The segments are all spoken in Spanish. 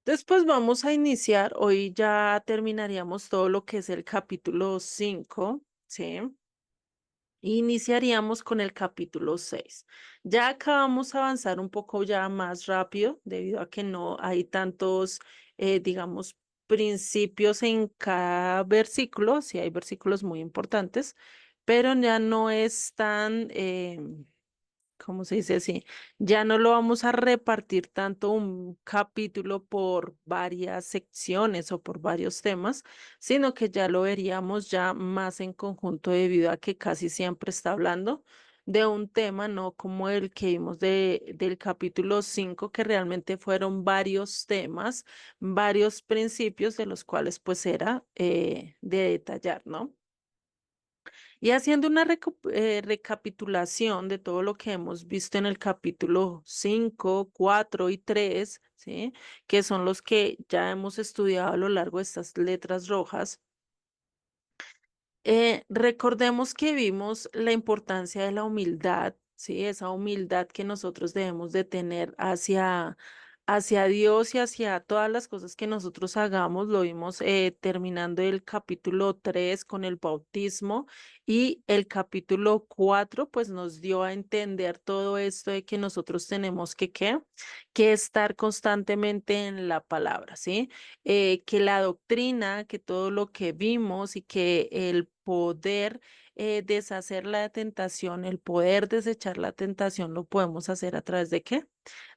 Después vamos a iniciar, hoy ya terminaríamos todo lo que es el capítulo 5, ¿sí? Iniciaríamos con el capítulo 6. Ya acá vamos a avanzar un poco ya más rápido, debido a que no hay tantos, digamos, principios en cada versículo. Sí hay versículos muy importantes, pero ya no es tan, ¿cómo se dice así? Ya no lo vamos a repartir tanto un capítulo por varias secciones o por varios temas, sino que ya lo veríamos ya más en conjunto debido a que casi siempre está hablando de un tema, no como el que vimos del capítulo 5, que realmente fueron varios temas, varios principios de los cuales pues era de detallar, ¿no? Y haciendo una recapitulación de todo lo que hemos visto en el capítulo 5, 4 y 3, ¿sí? Que son los que ya hemos estudiado a lo largo de estas letras rojas. Recordemos que vimos la importancia de la humildad, ¿sí? Esa humildad que nosotros debemos de tener hacia Dios y hacia todas las cosas que nosotros hagamos. Lo vimos terminando el capítulo 3 con el bautismo, y el capítulo 4 pues nos dio a entender todo esto de que nosotros tenemos ¿qué? Que estar constantemente en la palabra, ¿sí? Que la doctrina, que todo lo que vimos y que el poder deshacer la tentación, el poder desechar la tentación, lo podemos hacer a través de ¿qué?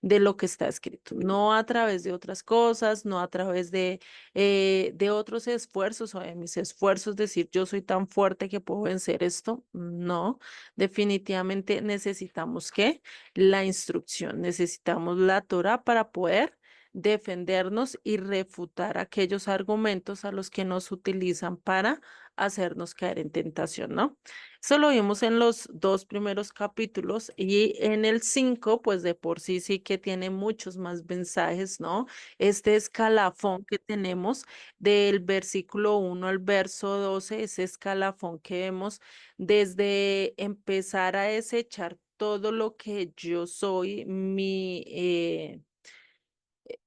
De lo que está escrito, no a través de otras cosas, no a través de otros esfuerzos o de mis esfuerzos, decir yo soy tan fuerte que puedo vencer esto. No, definitivamente necesitamos ¿qué? La instrucción, necesitamos la Torah para poder defendernos y refutar aquellos argumentos a los que nos utilizan para hacernos caer en tentación, ¿no? Eso lo vimos en los dos primeros capítulos, y en el 5, pues de por sí sí que tiene muchos más mensajes, ¿no? Este escalafón que tenemos del versículo 1 al verso 12, ese escalafón que vemos desde empezar a desechar todo lo que yo soy,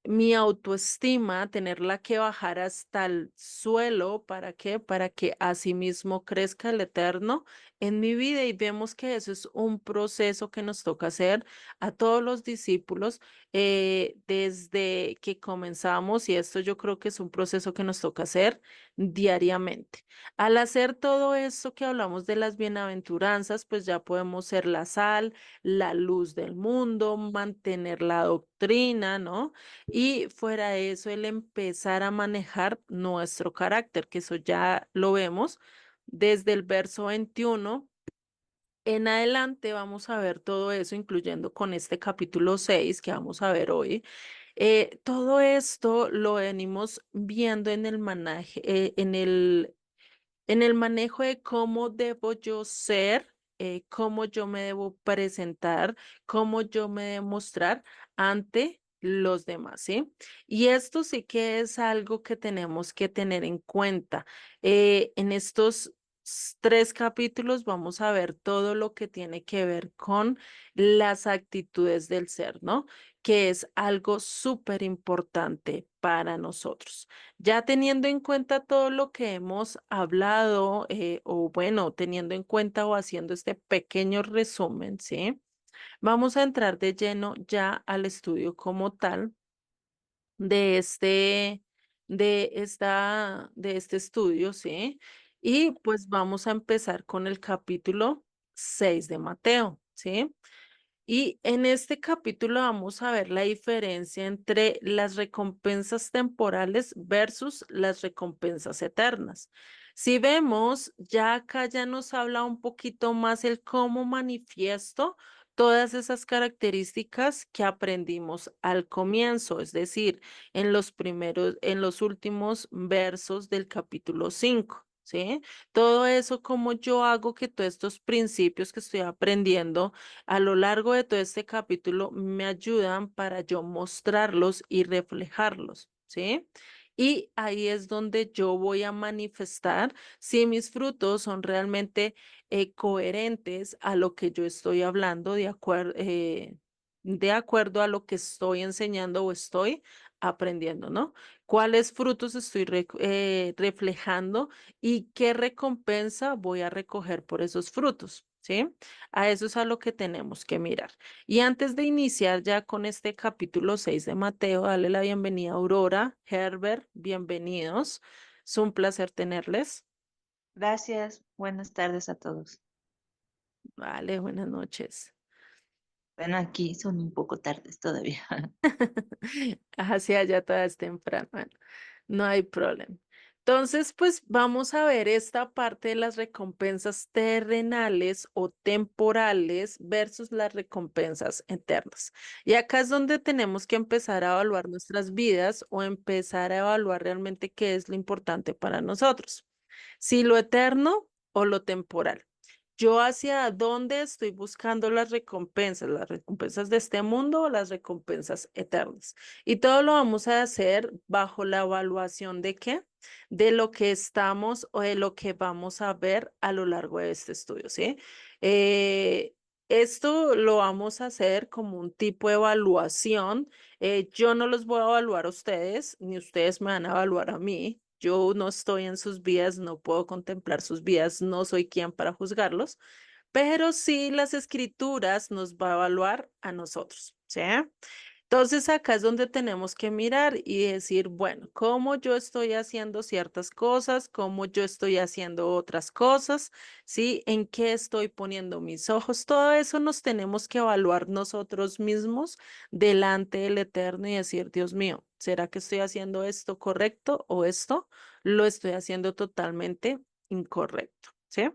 mi autoestima, tenerla que bajar hasta el suelo. ¿Para qué? Para que asimismo crezca el eterno en mi vida. Y vemos que eso es un proceso que nos toca hacer a todos los discípulos desde que comenzamos, y esto yo creo que es un proceso que nos toca hacer diariamente. Al hacer todo esto que hablamos de las bienaventuranzas, pues ya podemos ser la sal, la luz del mundo, mantener la doctrina, ¿no? Y fuera de eso, el empezar a manejar nuestro carácter, que eso ya lo vemos desde el verso 21 en adelante. Vamos a ver todo eso, incluyendo con este capítulo 6 que vamos a ver hoy. Todo esto lo venimos viendo en el en el manejo de cómo debo yo ser, cómo yo me debo presentar, cómo yo me debo mostrar ante los demás, ¿sí? Y esto sí que es algo que tenemos que tener en cuenta. En estos tres capítulos vamos a ver todo lo que tiene que ver con las actitudes del ser, ¿no? Que es algo súper importante para nosotros. Ya teniendo en cuenta todo lo que hemos hablado, o bueno, teniendo en cuenta o haciendo este pequeño resumen, ¿sí? Vamos a entrar de lleno ya al estudio como tal de de este estudio, ¿sí? Y pues vamos a empezar con el capítulo 6 de Mateo, ¿sí? Y en este capítulo vamos a ver la diferencia entre las recompensas temporales versus las recompensas eternas. Si vemos, ya acá ya nos habla un poquito más el cómo manifiesto todas esas características que aprendimos al comienzo, es decir, en los últimos versos del capítulo 5. ¿Sí? Todo eso, como yo hago que todos estos principios que estoy aprendiendo a lo largo de todo este capítulo me ayudan para yo mostrarlos y reflejarlos, ¿sí? Y ahí es donde yo voy a manifestar si mis frutos son realmente coherentes a lo que yo estoy hablando, de acuerdo a lo que estoy enseñando o estoy aprendiendo, ¿no? ¿Cuáles frutos estoy reflejando y qué recompensa voy a recoger por esos frutos? ¿Sí? A eso es a lo que tenemos que mirar. Y antes de iniciar ya con este capítulo 6 de Mateo, dale la bienvenida a Aurora, Herbert, bienvenidos. Es un placer tenerles. Gracias, buenas tardes a todos. Vale, buenas noches. Bueno, aquí son un poco tardes todavía. Hacia allá todavía es temprano. Bueno, no hay problema. Entonces, pues vamos a ver esta parte de las recompensas terrenales o temporales versus las recompensas eternas. Y acá es donde tenemos que empezar a evaluar nuestras vidas o empezar a evaluar realmente qué es lo importante para nosotros. Si lo eterno o lo temporal. Yo hacia dónde estoy buscando las recompensas de este mundo o las recompensas eternas. Y todo lo vamos a hacer bajo la evaluación de qué, de lo que estamos o de lo que vamos a ver a lo largo de este estudio, ¿sí? Eh, Esto lo vamos a hacer como un tipo de evaluación. Yo no los voy a evaluar a ustedes, ni ustedes me van a evaluar a mí. Yo no estoy en sus vidas, no puedo contemplar sus vidas, no soy quien para juzgarlos, pero sí las escrituras nos va a evaluar a nosotros, ¿sí? Entonces acá es donde tenemos que mirar y decir, bueno, cómo yo estoy haciendo ciertas cosas, cómo yo estoy haciendo otras cosas, ¿sí? En qué estoy poniendo mis ojos, todo eso nos tenemos que evaluar nosotros mismos delante del Eterno y decir, Dios mío, ¿será que estoy haciendo esto correcto o esto lo estoy haciendo totalmente incorrecto? ¿Sí?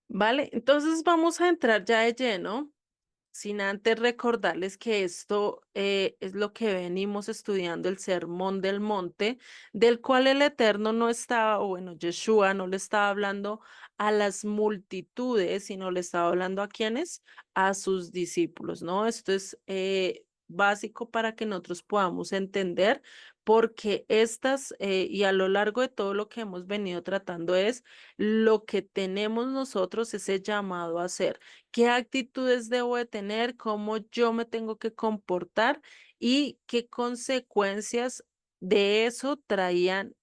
Vale, entonces vamos a entrar ya de lleno sin antes recordarles que esto es lo que venimos estudiando, el Sermón del Monte, del cual el Eterno no estaba, o bueno, Yeshua no le estaba hablando a las multitudes, sino le estaba hablando a quienes, a sus discípulos, ¿no? Esto es básico para que nosotros podamos entender, porque estas, y a lo largo de todo lo que hemos venido tratando es lo que tenemos nosotros, ese llamado a hacer. ¿Qué actitudes debo de tener? ¿Cómo yo me tengo que comportar? ¿Y qué consecuencias de eso traerían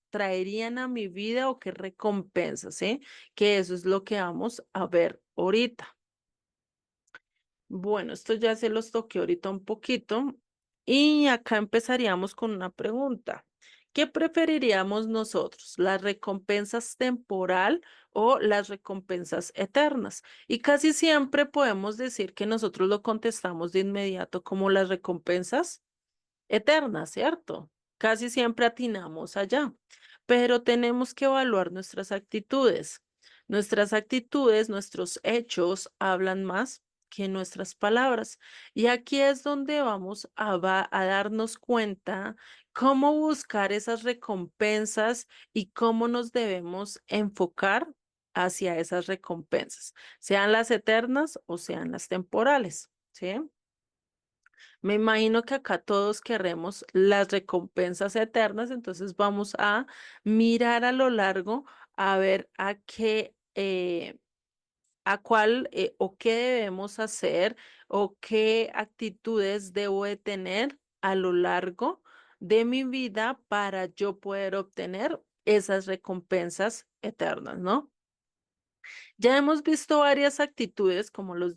a mi vida o qué recompensas, ¿sí? Que eso es lo que vamos a ver ahorita. Bueno, esto ya se los toqué ahorita un poquito y acá empezaríamos con una pregunta. ¿Qué preferiríamos nosotros? ¿Las recompensas temporal o las recompensas eternas? Y casi siempre podemos decir que nosotros lo contestamos de inmediato como las recompensas eterna, ¿cierto? Casi siempre atinamos allá, pero tenemos que evaluar nuestras actitudes. Nuestras actitudes, nuestros hechos hablan más que nuestras palabras. Y aquí es donde vamos a darnos cuenta cómo buscar esas recompensas y cómo nos debemos enfocar hacia esas recompensas, sean las eternas o sean las temporales, ¿sí? Me imagino que acá todos queremos las recompensas eternas, entonces vamos a mirar a lo largo a ver a qué, a cuál o qué debemos hacer o qué actitudes debo de tener a lo largo de mi vida para yo poder obtener esas recompensas eternas, ¿no? Ya hemos visto varias actitudes, como los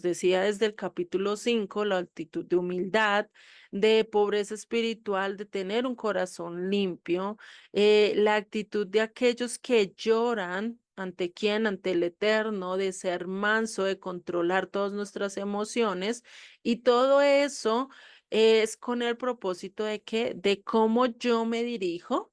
decía desde el capítulo 5, la actitud de humildad, de pobreza espiritual, de tener un corazón limpio, la actitud de aquellos que lloran. ¿Ante quién? Ante el Eterno, de ser manso, de controlar todas nuestras emociones. Y todo eso es con el propósito de que, de cómo yo me dirijo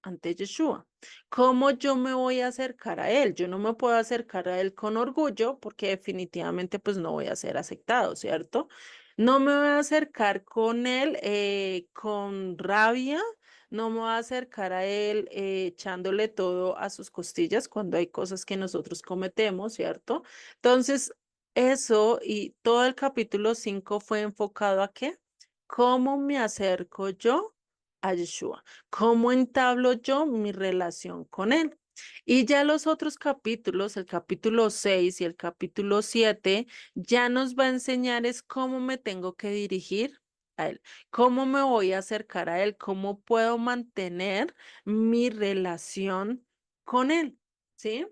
ante Yeshua. ¿Cómo yo me voy a acercar a él? Yo no me puedo acercar a él con orgullo porque definitivamente pues no voy a ser aceptado, ¿cierto? No me voy a acercar con él con rabia, no me voy a acercar a él echándole todo a sus costillas cuando hay cosas que nosotros cometemos, ¿cierto? Entonces, eso y todo el capítulo 5 fue enfocado a qué? ¿Cómo me acerco yo a Yeshua? ¿Cómo entablo yo mi relación con él? Y ya los otros capítulos, el capítulo 6 y el capítulo 7, ya nos va a enseñar es cómo me tengo que dirigir a Él? ¿Cómo me voy a acercar a Él? ¿Cómo puedo mantener mi relación con Él? ¿Sí?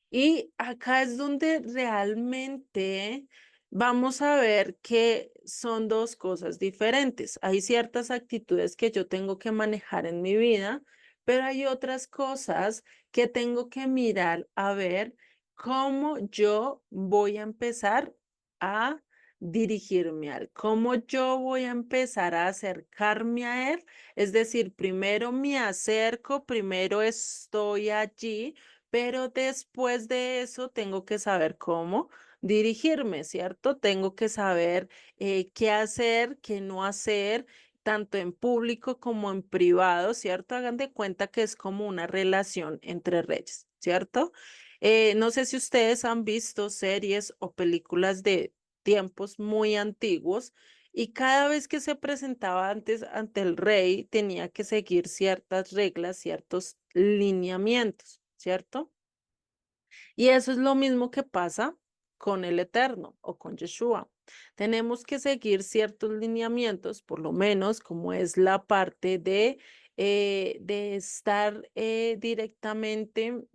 Y acá es donde realmente vamos a ver que son dos cosas diferentes. Hay ciertas actitudes que yo tengo que manejar en mi vida, pero hay otras cosas que tengo que mirar a ver cómo yo voy a empezar a dirigirme a él, cómo yo voy a empezar a acercarme a él. Es decir, primero me acerco, primero estoy allí, pero después de eso tengo que saber cómo dirigirme, ¿cierto? Tengo que saber qué hacer, qué no hacer, tanto en público como en privado, ¿cierto? Hagan de cuenta que es como una relación entre reyes, ¿cierto? No sé si ustedes han visto series o películas de tiempos muy antiguos y cada vez que se presentaba antes ante el rey tenía que seguir ciertas reglas, ciertos lineamientos, ¿cierto? Y eso es lo mismo que pasa con el Eterno o con Yeshua. Tenemos que seguir ciertos lineamientos, por lo menos como es la parte de estar directamente,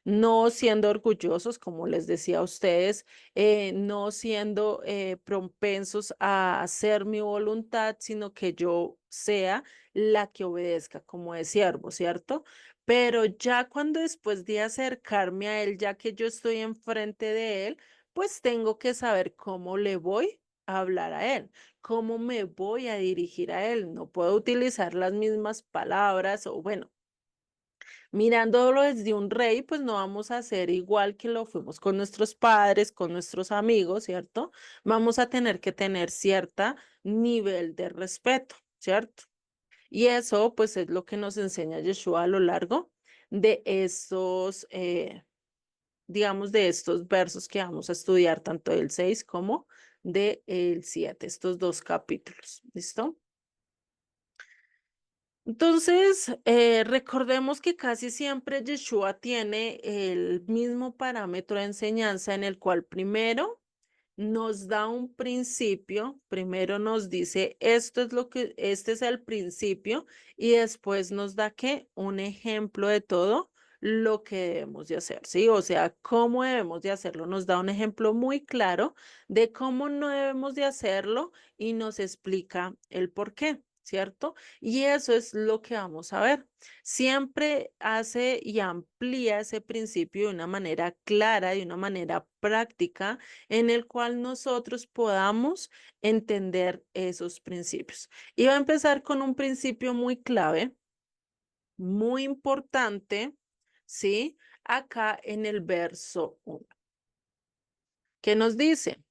no siendo orgullosos, como les decía a ustedes, no siendo propensos a hacer mi voluntad, sino que yo sea la que obedezca como de siervo, ¿cierto? Pero ya cuando después de acercarme a él, ya que yo estoy enfrente de él, pues tengo que saber cómo le voy a hablar a él, cómo me voy a dirigir a él. No puedo utilizar las mismas palabras o bueno, mirándolo desde un rey, pues no vamos a hacer igual que lo fuimos con nuestros padres, con nuestros amigos, ¿cierto? Vamos a tener que tener cierta nivel de respeto, ¿cierto? Y eso, pues, es lo que nos enseña Yeshua a lo largo de estos, digamos, de estos versos que vamos a estudiar, tanto del 6 como del 7, estos dos capítulos. ¿Listo? Entonces, recordemos que casi siempre Yeshua tiene el mismo parámetro de enseñanza en el cual primero nos da un principio, primero nos dice esto es lo que, este es el principio y después nos da que un ejemplo de todo lo que debemos de hacer, ¿sí? O sea, cómo debemos de hacerlo. Nos da un ejemplo muy claro de cómo no debemos de hacerlo y nos explica el por qué, ¿cierto? Y eso es lo que vamos a ver. Siempre hace y amplía ese principio de una manera clara, de una manera práctica en el cual nosotros podamos entender esos principios. Y va a empezar con un principio muy clave, muy importante, ¿sí? Acá en el verso 1. ¿Qué nos dice?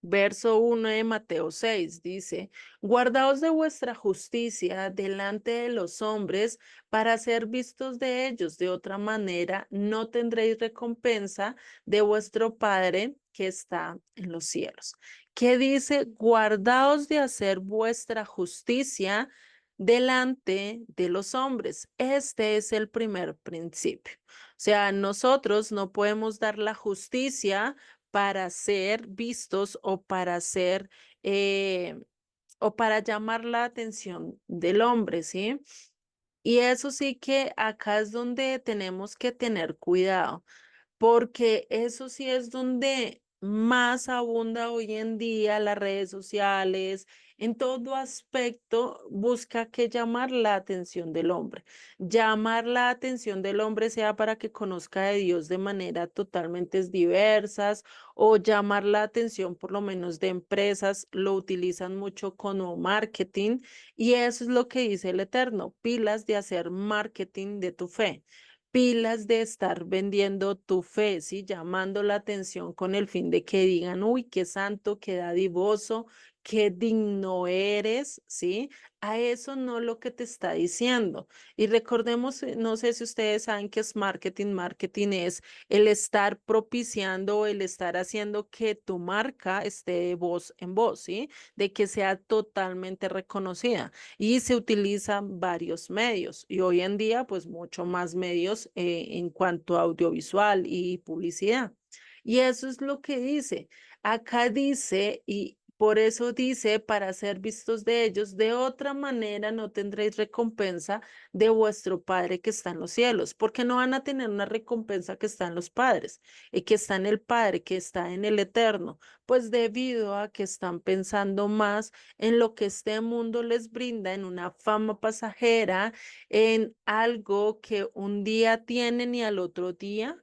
Verso 1 de Mateo 6 dice, guardaos de vuestra justicia delante de los hombres para ser vistos de ellos. De otra manera, no tendréis recompensa de vuestro Padre que está en los cielos. ¿Qué dice? Guardaos de hacer vuestra justicia delante de los hombres. Este es el primer principio. O sea, nosotros no podemos dar la justicia para ser vistos eh, o para llamar la atención del hombre, ¿sí? Y eso sí que acá es donde tenemos que tener cuidado porque eso sí es donde más abunda hoy en día las redes sociales, en todo aspecto busca que llamar la atención del hombre. Llamar la atención del hombre sea para que conozca de Dios de manera totalmente diversas o llamar la atención por lo menos de empresas, lo utilizan mucho como marketing y eso es lo que dice el Eterno, pilas de hacer marketing de tu fe, pilas de estar vendiendo tu fe, ¿sí? Llamando la atención con el fin de que digan, uy, qué santo, qué dadivoso, qué digno eres, ¿sí? A eso no lo que te está diciendo. Y recordemos, no sé si ustedes saben qué es marketing. Marketing es el estar propiciando o el estar haciendo que tu marca esté de voz en voz, ¿sí? De que sea totalmente reconocida y se utilizan varios medios y hoy en día pues mucho más medios en cuanto a audiovisual y publicidad. Y eso es lo que dice. Acá dice y Por eso dice, para ser vistos de ellos, de otra manera no tendréis recompensa de vuestro Padre que está en los cielos, porque no van a tener una recompensa que está en los padres, y que está en el Padre, que está en el eterno, pues debido a que están pensando más en lo que este mundo les brinda, en una fama pasajera, en algo que un día tienen y al otro día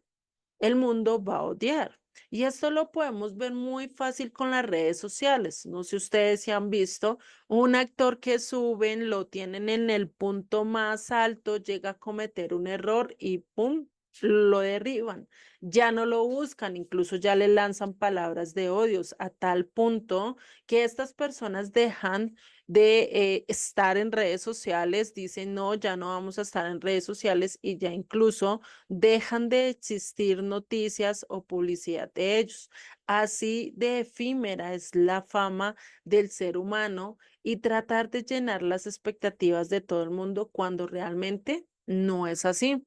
el mundo va a odiar. Y esto lo podemos ver muy fácil con las redes sociales. No sé ustedes si han visto un actor que suben, lo tienen en el punto más alto, llega a cometer un error y ¡pum! Lo derriban. Ya no lo buscan, incluso ya le lanzan palabras de odios a tal punto que estas personas dejan de estar en redes sociales, dicen, no, ya no vamos a estar en redes sociales y ya incluso dejan de existir noticias o publicidad de ellos. Así de efímera es la fama del ser humano y tratar de llenar las expectativas de todo el mundo cuando realmente no es así.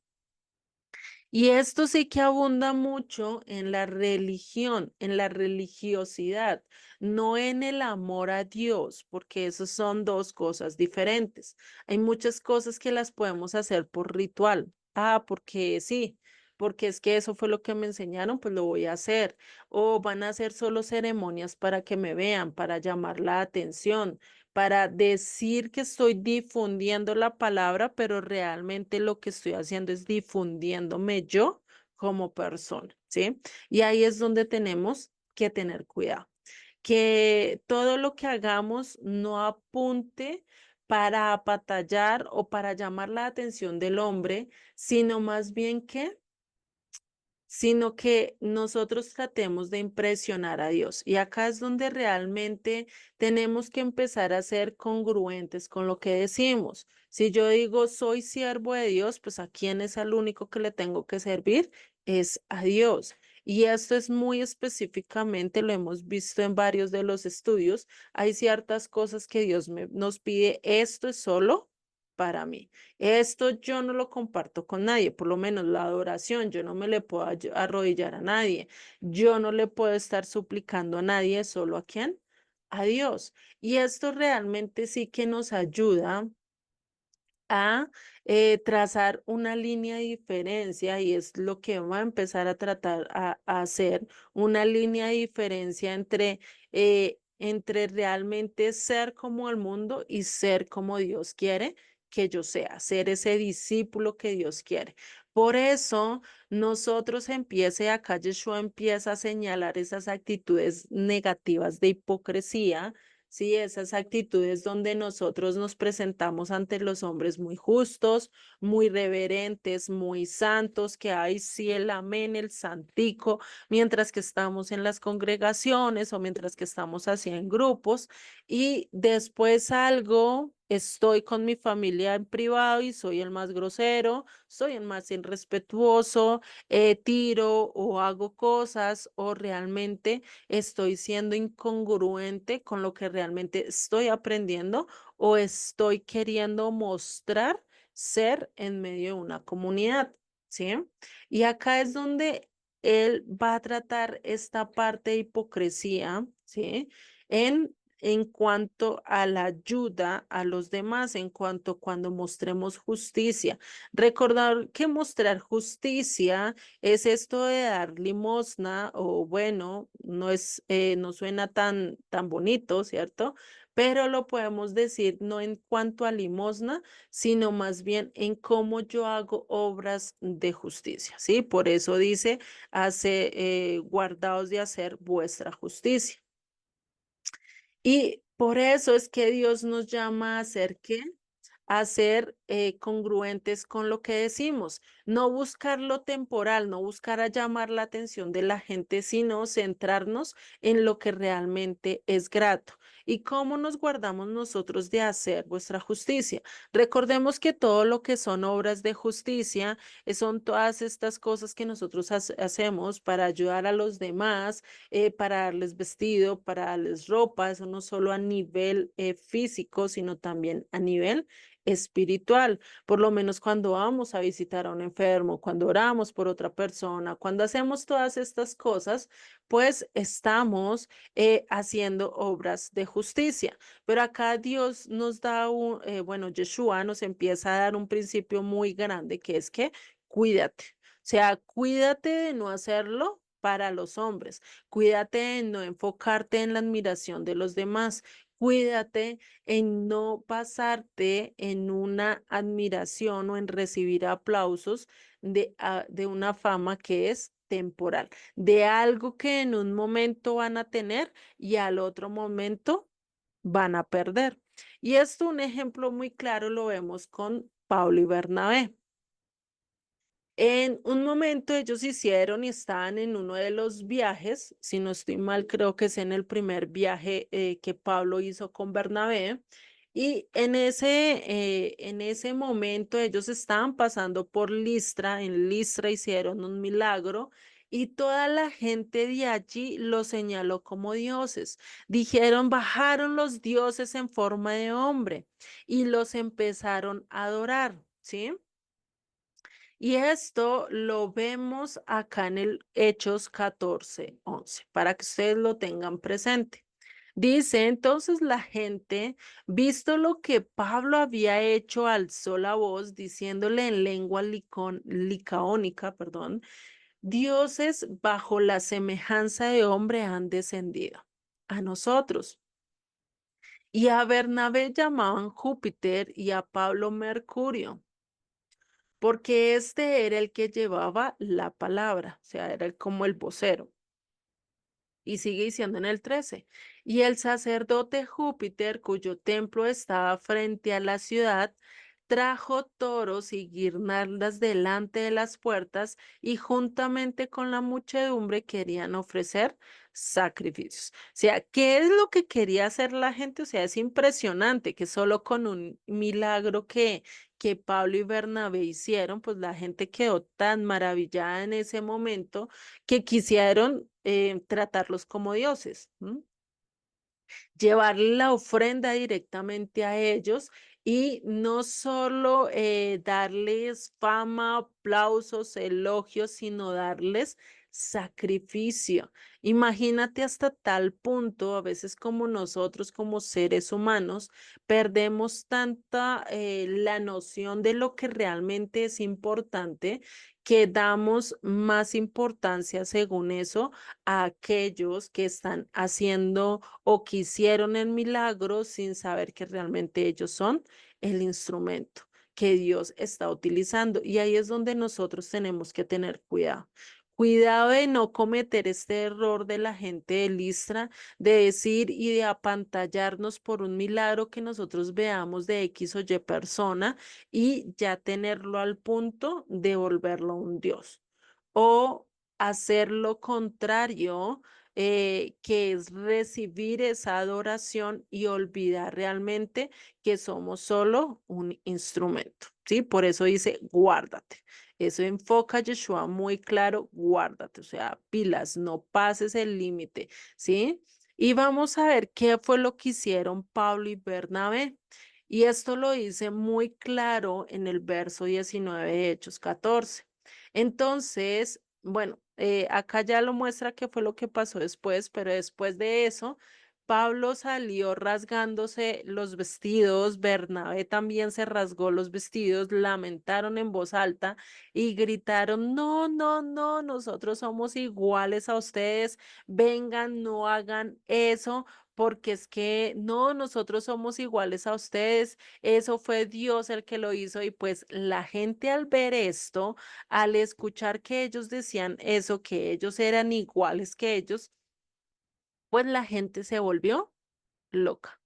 Y esto sí que abunda mucho en la religión, en la religiosidad, no en el amor a Dios, porque esas son dos cosas diferentes. Hay muchas cosas que las podemos hacer por ritual. Ah, porque sí, porque es que eso fue lo que me enseñaron, pues lo voy a hacer. O van a hacer solo ceremonias para que me vean, para llamar la atención, para decir que estoy difundiendo la palabra, pero realmente lo que estoy haciendo es difundiéndome yo como persona, ¿sí? Y ahí es donde tenemos que tener cuidado, que todo lo que hagamos no apunte para apatallar o para llamar la atención del hombre, sino más bien que sino que nosotros tratemos de impresionar a Dios. Y acá es donde realmente tenemos que empezar a ser congruentes con lo que decimos. Si yo digo soy siervo de Dios, pues a quién es el único que le tengo que servir es a Dios. Y esto es muy específicamente, lo hemos visto en varios de los estudios. Hay ciertas cosas que Dios nos pide, esto es solo para mí. Esto yo no lo comparto con nadie, por lo menos la adoración, yo no me le puedo arrodillar a nadie, yo no le puedo estar suplicando a nadie, solo a quién, a Dios. Y esto realmente sí que nos ayuda a trazar una línea de diferencia y es lo que va a empezar a tratar a hacer, una línea de diferencia entre realmente ser como el mundo y ser como Dios quiere que yo sea, ser ese discípulo que Dios quiere. Por eso nosotros empiece, acá Yeshua empieza a señalar esas actitudes negativas de hipocresía. Sí, esas actitudes donde nosotros nos presentamos ante los hombres muy justos, muy reverentes, muy santos, que hay sí el amén, el santico, mientras que estamos en las congregaciones o mientras que estamos así en grupos y después salgo, estoy con mi familia en privado y soy el más grosero, soy el más irrespetuoso, tiro o hago cosas o realmente estoy siendo incongruente con lo que realmente estoy aprendiendo o estoy queriendo mostrar ser en medio de una comunidad, ¿sí? Y acá es donde él va a tratar esta parte de hipocresía, ¿sí? En cuanto a la ayuda a los demás, en cuanto cuando mostremos justicia. Recordar que mostrar justicia es esto de dar limosna o bueno, no es, no suena tan bonito, ¿cierto? Pero lo podemos decir no en cuanto a limosna, sino más bien en cómo yo hago obras de justicia, ¿sí? Por eso dice, hace, guardaos de hacer vuestra justicia. Y por eso es que Dios nos llama a hacer qué? A ser congruentes con lo que decimos, no buscar lo temporal, no buscar a llamar la atención de la gente, sino centrarnos en lo que realmente es grato. ¿Y cómo nos guardamos nosotros de hacer vuestra justicia? Recordemos que todo lo que son obras de justicia son todas estas cosas que nosotros hacemos para ayudar a los demás, para darles vestido, para darles ropa, eso no solo a nivel físico, sino también a nivel espiritual, por lo menos cuando vamos a visitar a un enfermo, cuando oramos por otra persona, cuando hacemos todas estas cosas, pues estamos haciendo obras de justicia. Pero acá Dios nos da bueno, Yeshua nos empieza a dar un principio muy grande que es que cuídate. O sea, cuídate de no hacerlo para los hombres. Cuídate de no enfocarte en la admiración de los demás. Cuídate en no basarte en una admiración o en recibir aplausos de una fama que es temporal, de algo que en un momento van a tener y al otro momento van a perder. Y esto, un ejemplo muy claro, lo vemos con Pablo y Bernabé. En un momento ellos hicieron y estaban en uno de los viajes, si no estoy mal, creo que es en el primer viaje que Pablo hizo con Bernabé. Y en ese momento ellos estaban pasando por Listra, en Listra hicieron un milagro y toda la gente de allí los señaló como dioses. Dijeron, bajaron los dioses en forma de hombre y los empezaron a adorar, ¿sí? Y esto lo vemos acá en el Hechos 14:11, para que ustedes lo tengan presente. Dice, entonces la gente, visto lo que Pablo había hecho, alzó la voz diciéndole en lengua licaónica, perdón, dioses bajo la semejanza de hombre han descendido a nosotros. Y a Bernabé llamaban Júpiter y a Pablo Mercurio porque este era el que llevaba la palabra, o sea, era como el vocero. Y sigue diciendo en el 13, y el sacerdote Júpiter, cuyo templo estaba frente a la ciudad, trajo toros y guirnaldas delante de las puertas y juntamente con la muchedumbre querían ofrecer sacrificios. O sea, ¿qué es lo que quería hacer la gente? O sea, es impresionante que solo con un milagro que Pablo y Bernabé hicieron, pues la gente quedó tan maravillada en ese momento que quisieron tratarlos como dioses. ¿M? Llevarle la ofrenda directamente a ellos y no solo darles fama, aplausos, elogios, sino darles sacrificio. Imagínate hasta tal punto, a veces como nosotros como seres humanos, perdemos tanta la noción de lo que realmente es importante que damos más importancia según eso a aquellos que están haciendo o que hicieron el milagro sin saber que realmente ellos son el instrumento que Dios está utilizando. Y ahí es donde nosotros tenemos que tener cuidado. Cuidado de no cometer este error de la gente de Listra, de decir y de apantallarnos por un milagro que nosotros veamos de X o Y persona y ya tenerlo al punto de volverlo un Dios. O hacer lo contrario, que es recibir esa adoración y olvidar realmente que somos solo un instrumento, ¿sí? Por eso dice, guárdate. Eso enfoca a Yeshua muy claro, guárdate, o sea, pilas, no pases el límite, ¿sí? Y vamos a ver qué fue lo que hicieron Pablo y Bernabé. Y esto lo dice muy claro en el verso 19 de Hechos 14. Entonces, bueno, acá ya lo muestra qué fue lo que pasó después, pero después de eso, Pablo salió rasgándose los vestidos, Bernabé también se rasgó los vestidos, lamentaron en voz alta y gritaron, no, no, no, nosotros somos iguales a ustedes, vengan, no hagan eso, porque es que no, nosotros somos iguales a ustedes, eso fue Dios el que lo hizo y pues la gente al ver esto, al escuchar que ellos decían eso, que ellos eran iguales que ellos, pues la gente se volvió loca.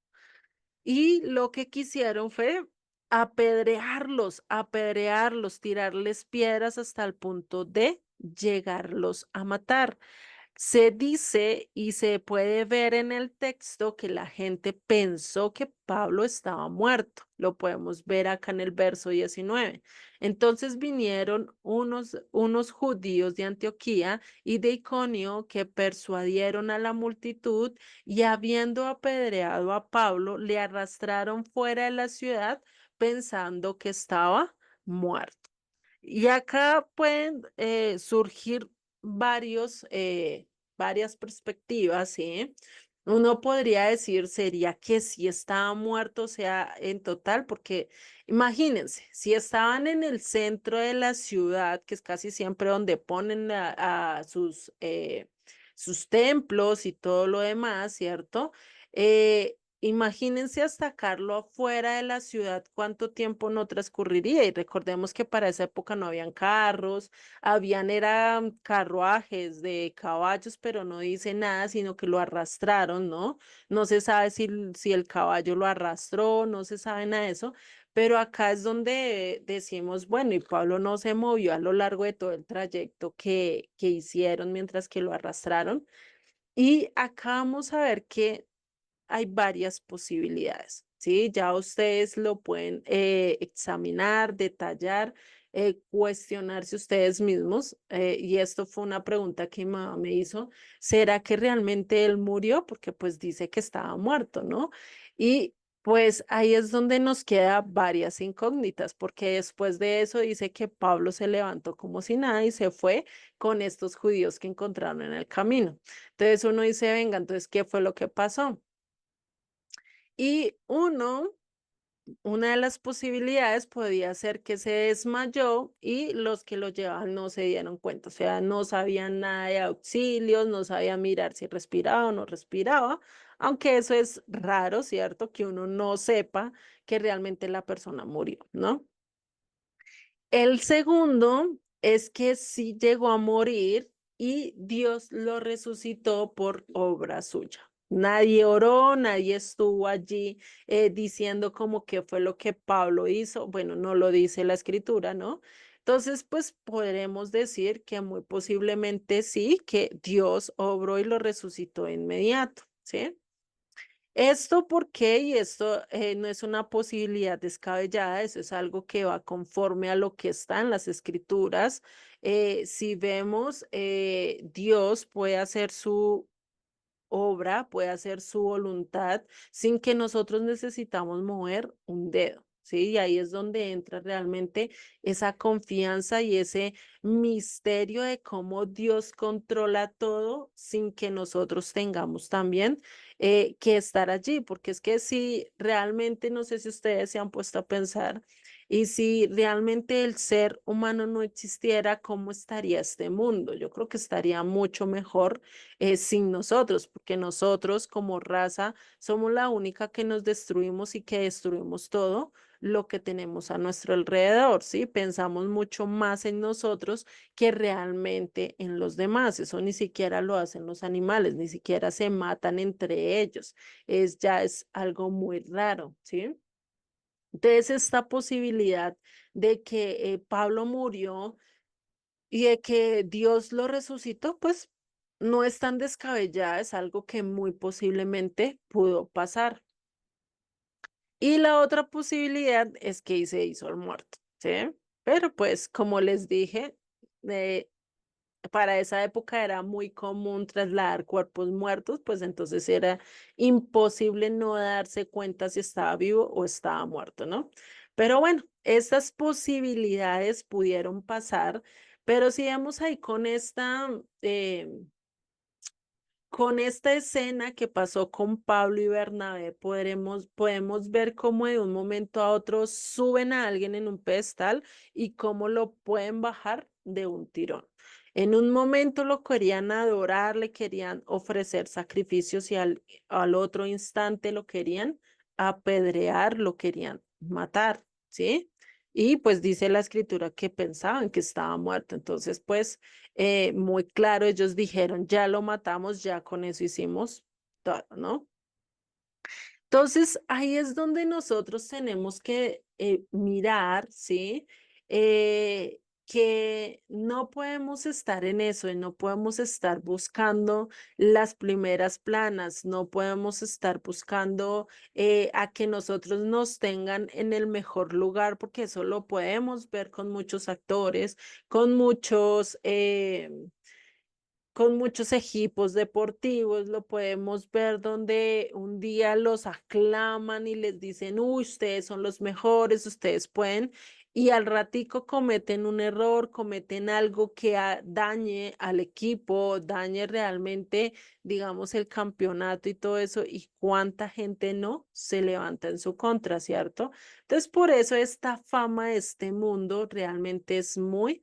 Y lo que quisieron fue apedrearlos, apedrearlos, tirarles piedras hasta el punto de llegarlos a matar. Se dice y se puede ver en el texto que la gente pensó que Pablo estaba muerto. Lo podemos ver acá en el verso 19. Entonces vinieron unos judíos de Antioquía y de Iconio que persuadieron a la multitud y habiendo apedreado a Pablo, le arrastraron fuera de la ciudad pensando que estaba muerto. Y acá pueden surgir varias perspectivas, ¿sí? Uno podría decir, sería que si estaba muerto, o sea, en total, porque imagínense, si estaban en el centro de la ciudad, que es casi siempre donde ponen a sus templos y todo lo demás, ¿cierto? Imagínense hasta sacarlo afuera de la ciudad, cuánto tiempo no transcurriría. Y recordemos que para esa época no habían carros, eran carruajes de caballos, pero no dice nada, sino que lo arrastraron, ¿no? No se sabe si el caballo lo arrastró, no se sabe nada de eso. Pero acá es donde decimos, bueno, y Pablo no se movió a lo largo de todo el trayecto que hicieron mientras que lo arrastraron. Y acá vamos a ver que hay varias posibilidades, ¿sí? Ya ustedes lo pueden examinar, detallar, cuestionarse ustedes mismos. Y esto fue una pregunta que mi mamá me hizo. ¿Será que realmente él murió? Porque pues dice que estaba muerto, ¿no? Y pues ahí es donde nos queda varias incógnitas, porque después de eso dice que Pablo se levantó como si nada y se fue con estos judíos que encontraron en el camino. Entonces uno dice, venga, entonces, ¿qué fue lo que pasó? Y una de las posibilidades podía ser que se desmayó y los que lo llevaban no se dieron cuenta, o sea, no sabían nada de auxilios, no sabían mirar si respiraba o no respiraba, aunque eso es raro, ¿cierto? Que uno no sepa que realmente la persona murió, ¿no? El segundo es que sí llegó a morir y Dios lo resucitó por obra suya. Nadie oró, nadie estuvo allí diciendo como que fue lo que Pablo hizo. Bueno, no lo dice la escritura, ¿no? Entonces, pues podremos decir que muy posiblemente sí, que Dios obró y lo resucitó de inmediato, ¿sí? Esto porque, y esto no es una posibilidad descabellada, eso es algo que va conforme a lo que está en las escrituras. Si vemos, Dios puede hacer su obra, puede hacer su voluntad sin que nosotros necesitamos mover un dedo. Sí, y ahí es donde entra realmente esa confianza y ese misterio de cómo Dios controla todo sin que nosotros tengamos también que estar allí, porque es que si realmente, no sé si ustedes se han puesto a pensar, y si realmente el ser humano no existiera, ¿cómo estaría este mundo? Yo creo que estaría mucho mejor sin nosotros, porque nosotros como raza somos la única que nos destruimos y que destruimos todo lo que tenemos a nuestro alrededor, ¿sí? Pensamos mucho más en nosotros que realmente en los demás. Eso ni siquiera lo hacen los animales, ni siquiera se matan entre ellos. Ya es algo muy raro, ¿sí? Entonces, esta posibilidad de que Pablo murió y de que Dios lo resucitó, pues no es tan descabellada, es algo que muy posiblemente pudo pasar. Y la otra posibilidad es que se hizo el muerto, ¿sí? Pero pues como les dije, eh, para esa época era muy común trasladar cuerpos muertos, pues entonces era imposible no darse cuenta si estaba vivo o estaba muerto, ¿no? Pero bueno, estas posibilidades pudieron pasar, pero si vamos ahí con esta escena que pasó con Pablo y Bernabé, podemos ver cómo de un momento a otro suben a alguien en un pedestal y cómo lo pueden bajar de un tirón. En un momento lo querían adorar, le querían ofrecer sacrificios y al otro instante lo querían apedrear, lo querían matar, ¿sí? Y pues dice la escritura que pensaban que estaba muerto. Entonces, pues muy claro, ellos dijeron, ya lo matamos, ya con eso hicimos todo, ¿no? Entonces, ahí es donde nosotros tenemos que mirar, ¿sí? Que no podemos estar en eso y no podemos estar buscando las primeras planas, no podemos estar buscando a que nosotros nos tengan en el mejor lugar, porque eso lo podemos ver con muchos actores, con con muchos equipos deportivos, lo podemos ver donde un día los aclaman y les dicen, uy, ustedes son los mejores, ustedes pueden, y al ratico cometen un error, cometen algo que dañe al equipo, dañe realmente, digamos, el campeonato y todo eso, y cuánta gente no se levanta en su contra, ¿cierto? Entonces, por eso esta fama de este mundo realmente es muy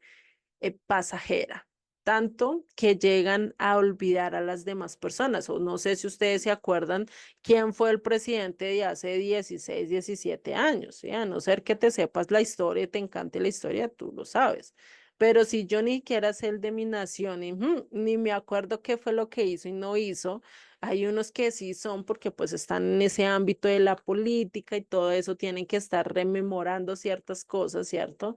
pasajera, tanto que llegan a olvidar a las demás personas. O no sé si ustedes se acuerdan quién fue el presidente de hace 16, 17 años, ¿sí? A no ser que te sepas la historia, te encante la historia, tú lo sabes. Pero si yo ni siquiera sé el de mi nación, y, ni me acuerdo qué fue lo que hizo y no hizo, hay unos que sí son porque pues están en ese ámbito de la política y todo eso, tienen que estar rememorando ciertas cosas, ¿cierto?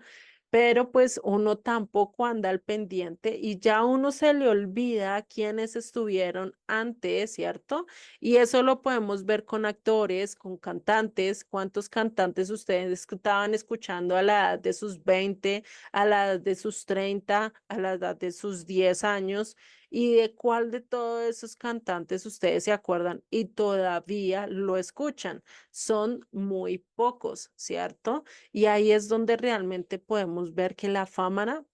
Pero pues uno tampoco anda al pendiente y ya uno se le olvida quiénes estuvieron antes, ¿cierto? Y eso lo podemos ver con actores, con cantantes, cuántos cantantes ustedes estaban escuchando a la edad de sus 20, a la edad de sus 30, a la edad de sus 10 años, y de cuál de todos esos cantantes ustedes se acuerdan y todavía lo escuchan. Son muy pocos, ¿cierto? Y ahí es donde realmente podemos ver que la fama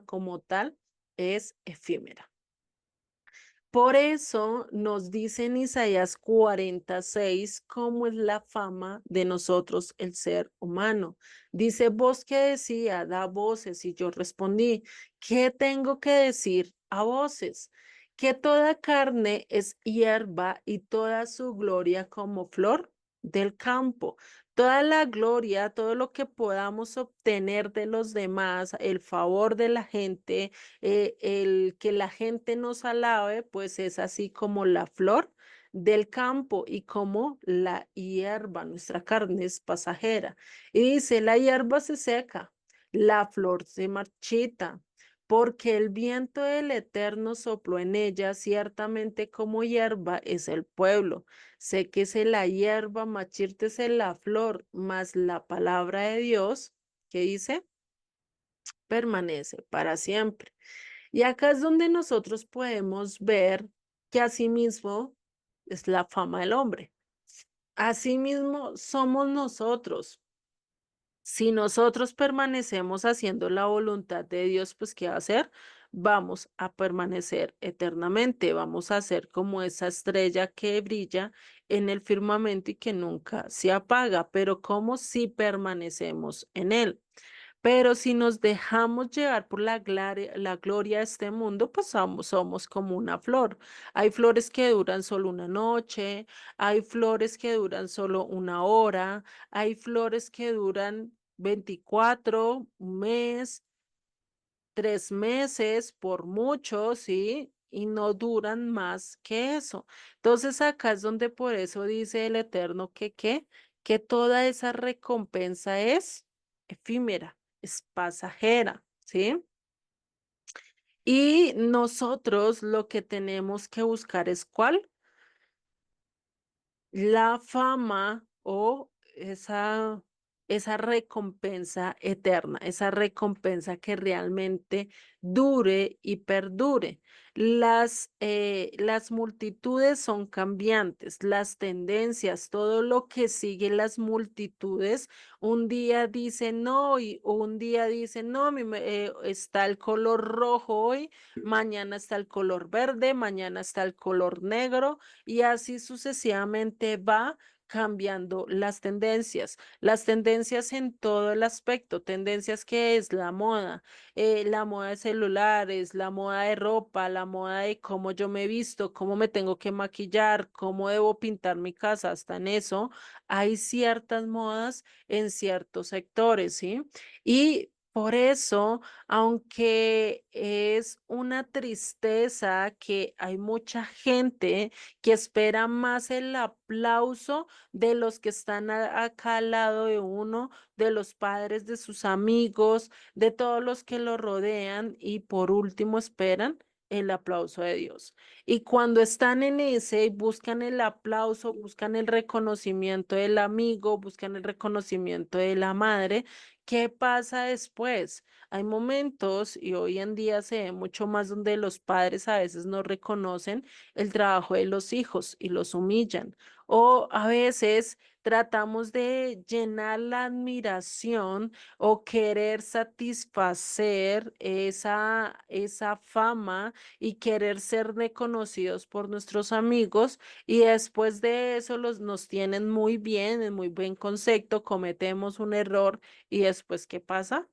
como tal es efímera. Por eso nos dice en Isaías 46 cómo es la fama de nosotros, el ser humano. Dice, vos que decía, da voces, y yo respondí, ¿qué tengo que decir a voces? Que toda carne es hierba y toda su gloria como flor del campo. Toda la gloria, todo lo que podamos obtener de los demás, el favor de la gente, el que la gente nos alabe, pues es así como la flor del campo y como la hierba, nuestra carne es pasajera. Y dice, la hierba se seca, la flor se marchita, porque el viento del Eterno sopló en ella, ciertamente como hierba es el pueblo. Séquese la hierba, machírtese la flor, mas la palabra de Dios, ¿qué dice? Permanece para siempre. Y acá es donde nosotros podemos ver que asimismo es la fama del hombre. Asimismo somos nosotros. Si nosotros permanecemos haciendo la voluntad de Dios, pues ¿qué va a hacer? Vamos a permanecer eternamente, vamos a ser como esa estrella que brilla en el firmamento y que nunca se apaga, pero como si permanecemos en él. Pero si nos dejamos llevar por la gloria de este mundo, pues somos como una flor. Hay flores que duran solo una noche, hay flores que duran solo una hora, hay flores que duran 24, un mes, 3 meses, por mucho, ¿sí? Y no duran más que eso. Entonces acá es donde por eso dice el Eterno que, ¿qué? Que toda esa recompensa es efímera, es pasajera, ¿sí? Y nosotros lo que tenemos que buscar es ¿cuál? La fama o esa recompensa eterna, esa recompensa que realmente dure y perdure. Las multitudes son cambiantes, las tendencias, todo lo que sigue las multitudes, un día dicen no y un día dicen no, está el color rojo hoy, mañana está el color verde, mañana está el color negro y así sucesivamente va cambiando las tendencias en todo el aspecto, tendencias que es la moda de celulares, la moda de ropa, la moda de cómo yo me visto, cómo me tengo que maquillar, cómo debo pintar mi casa, hasta en eso hay ciertas modas en ciertos sectores, ¿sí? Y por eso, aunque es una tristeza que hay mucha gente que espera más el aplauso de los que están acá al lado de uno, de los padres, de sus amigos, de todos los que lo rodean y por último esperan el aplauso de Dios. Y cuando están en ese, buscan el aplauso, buscan el reconocimiento del amigo, buscan el reconocimiento de la madre. ¿Qué pasa después? Hay momentos, y hoy en día se ve mucho más, donde los padres a veces no reconocen el trabajo de los hijos y los humillan. O a veces tratamos de llenar la admiración o querer satisfacer esa fama y querer ser reconocidos por nuestros amigos, y después de eso nos tienen muy bien, en muy buen concepto, cometemos un error y después, ¿qué pasa?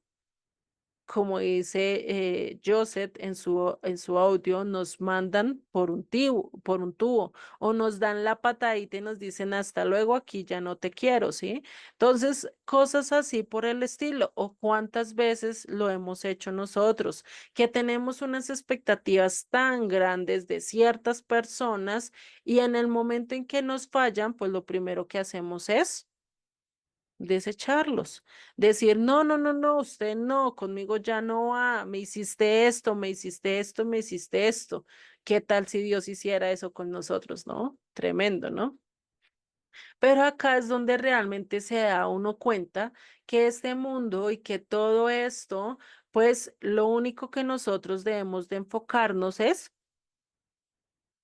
Como dice Joseph en su audio, nos mandan por un tubo, o nos dan la patadita y nos dicen hasta luego, aquí ya no te quiero, ¿sí? Entonces, cosas así por el estilo, o cuántas veces lo hemos hecho nosotros, que tenemos unas expectativas tan grandes de ciertas personas, y en el momento en que nos fallan, pues lo primero que hacemos es desecharlos, decir, no, no, no, no, usted no, conmigo ya no va, me hiciste esto, me hiciste esto, me hiciste esto. ¿Qué tal si Dios hiciera eso con nosotros, no? Tremendo, ¿no? Pero acá es donde realmente se da uno cuenta que este mundo y que todo esto, pues lo único que nosotros debemos de enfocarnos es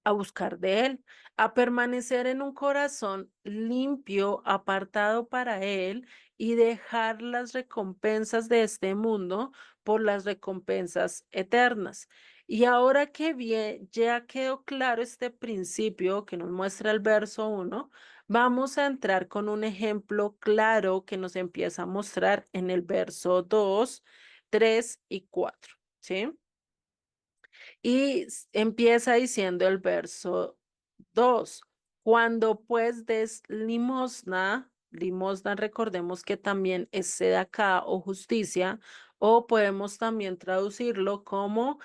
a buscar de Él, a permanecer en un corazón limpio, apartado para Él, y dejar las recompensas de este mundo por las recompensas eternas. Y ahora que bien, ya quedó claro este principio que nos muestra el verso 1, vamos a entrar con un ejemplo claro que nos empieza a mostrar en el verso 2, 3 y 4. ¿Sí? Y empieza diciendo el verso 2: cuando pues des limosna, limosna recordemos que también es sedacá o justicia, o podemos también traducirlo como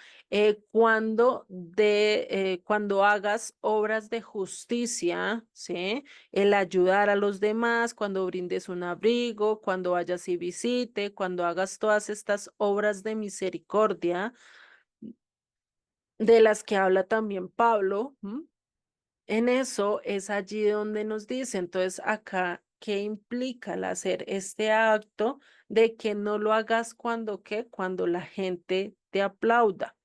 cuando hagas obras de justicia, ¿sí? El ayudar a los demás, cuando brindes un abrigo, cuando vayas y visite, cuando hagas todas estas obras de misericordia de las que habla también Pablo. ¿M? En eso es allí donde nos dice, entonces acá, ¿qué implica el hacer este acto de que no lo hagas cuando qué? Cuando la gente te aplauda.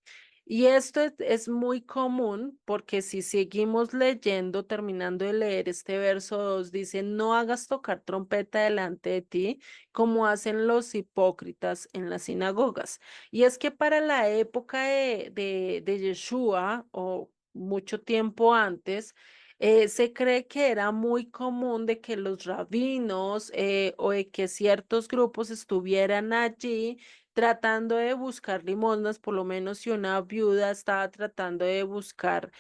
Y esto es muy común, porque si seguimos leyendo, terminando de leer este verso 2, dice, no hagas tocar trompeta delante de ti, como hacen los hipócritas en las sinagogas. Y es que para la época de Yeshua, o mucho tiempo antes, se cree que era muy común de que los rabinos o de que ciertos grupos estuvieran allí tratando de buscar limosnas. Por lo menos si una viuda estaba tratando de buscar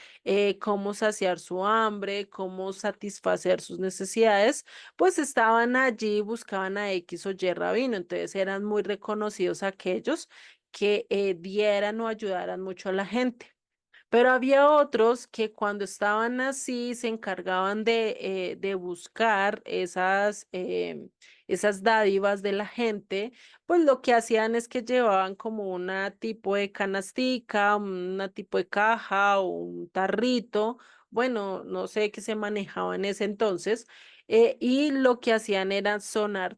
cómo saciar su hambre, cómo satisfacer sus necesidades, pues estaban allí, buscaban a X o Y rabino. Entonces eran muy reconocidos aquellos que dieran o ayudaran mucho a la gente. Pero había otros que cuando estaban así se encargaban de buscar esas dádivas de la gente. Pues lo que hacían es que llevaban como una tipo de canastica, una tipo de caja o un tarrito, bueno, no sé qué se manejaba en ese entonces, y lo que hacían era sonar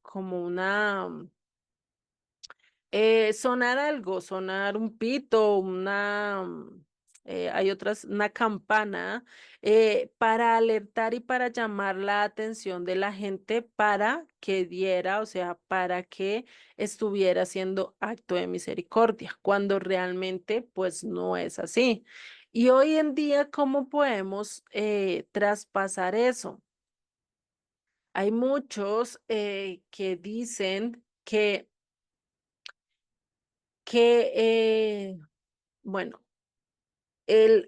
como sonar algo, sonar un pito, hay otras, una campana, para alertar y para llamar la atención de la gente para que diera, o sea, para que estuviera haciendo acto de misericordia, cuando realmente pues no es así. Y hoy en día, ¿cómo podemos traspasar eso? Hay muchos que dicen que bueno,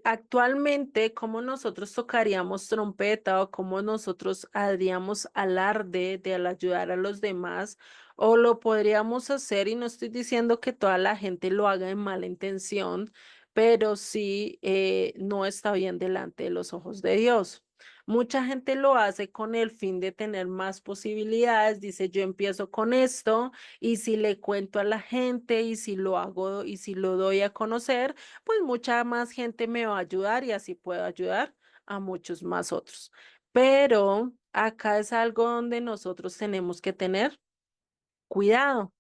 actualmente, cómo nosotros tocaríamos trompeta o cómo nosotros haríamos alarde de al ayudar a los demás, o lo podríamos hacer, y no estoy diciendo que toda la gente lo haga en mala intención, pero sí no está bien delante de los ojos de Dios. Mucha gente lo hace con el fin de tener más posibilidades. Dice, yo empiezo con esto y si le cuento a la gente y si lo hago y si lo doy a conocer, pues mucha más gente me va a ayudar y así puedo ayudar a muchos más otros. Pero acá es algo donde nosotros tenemos que tener cuidado,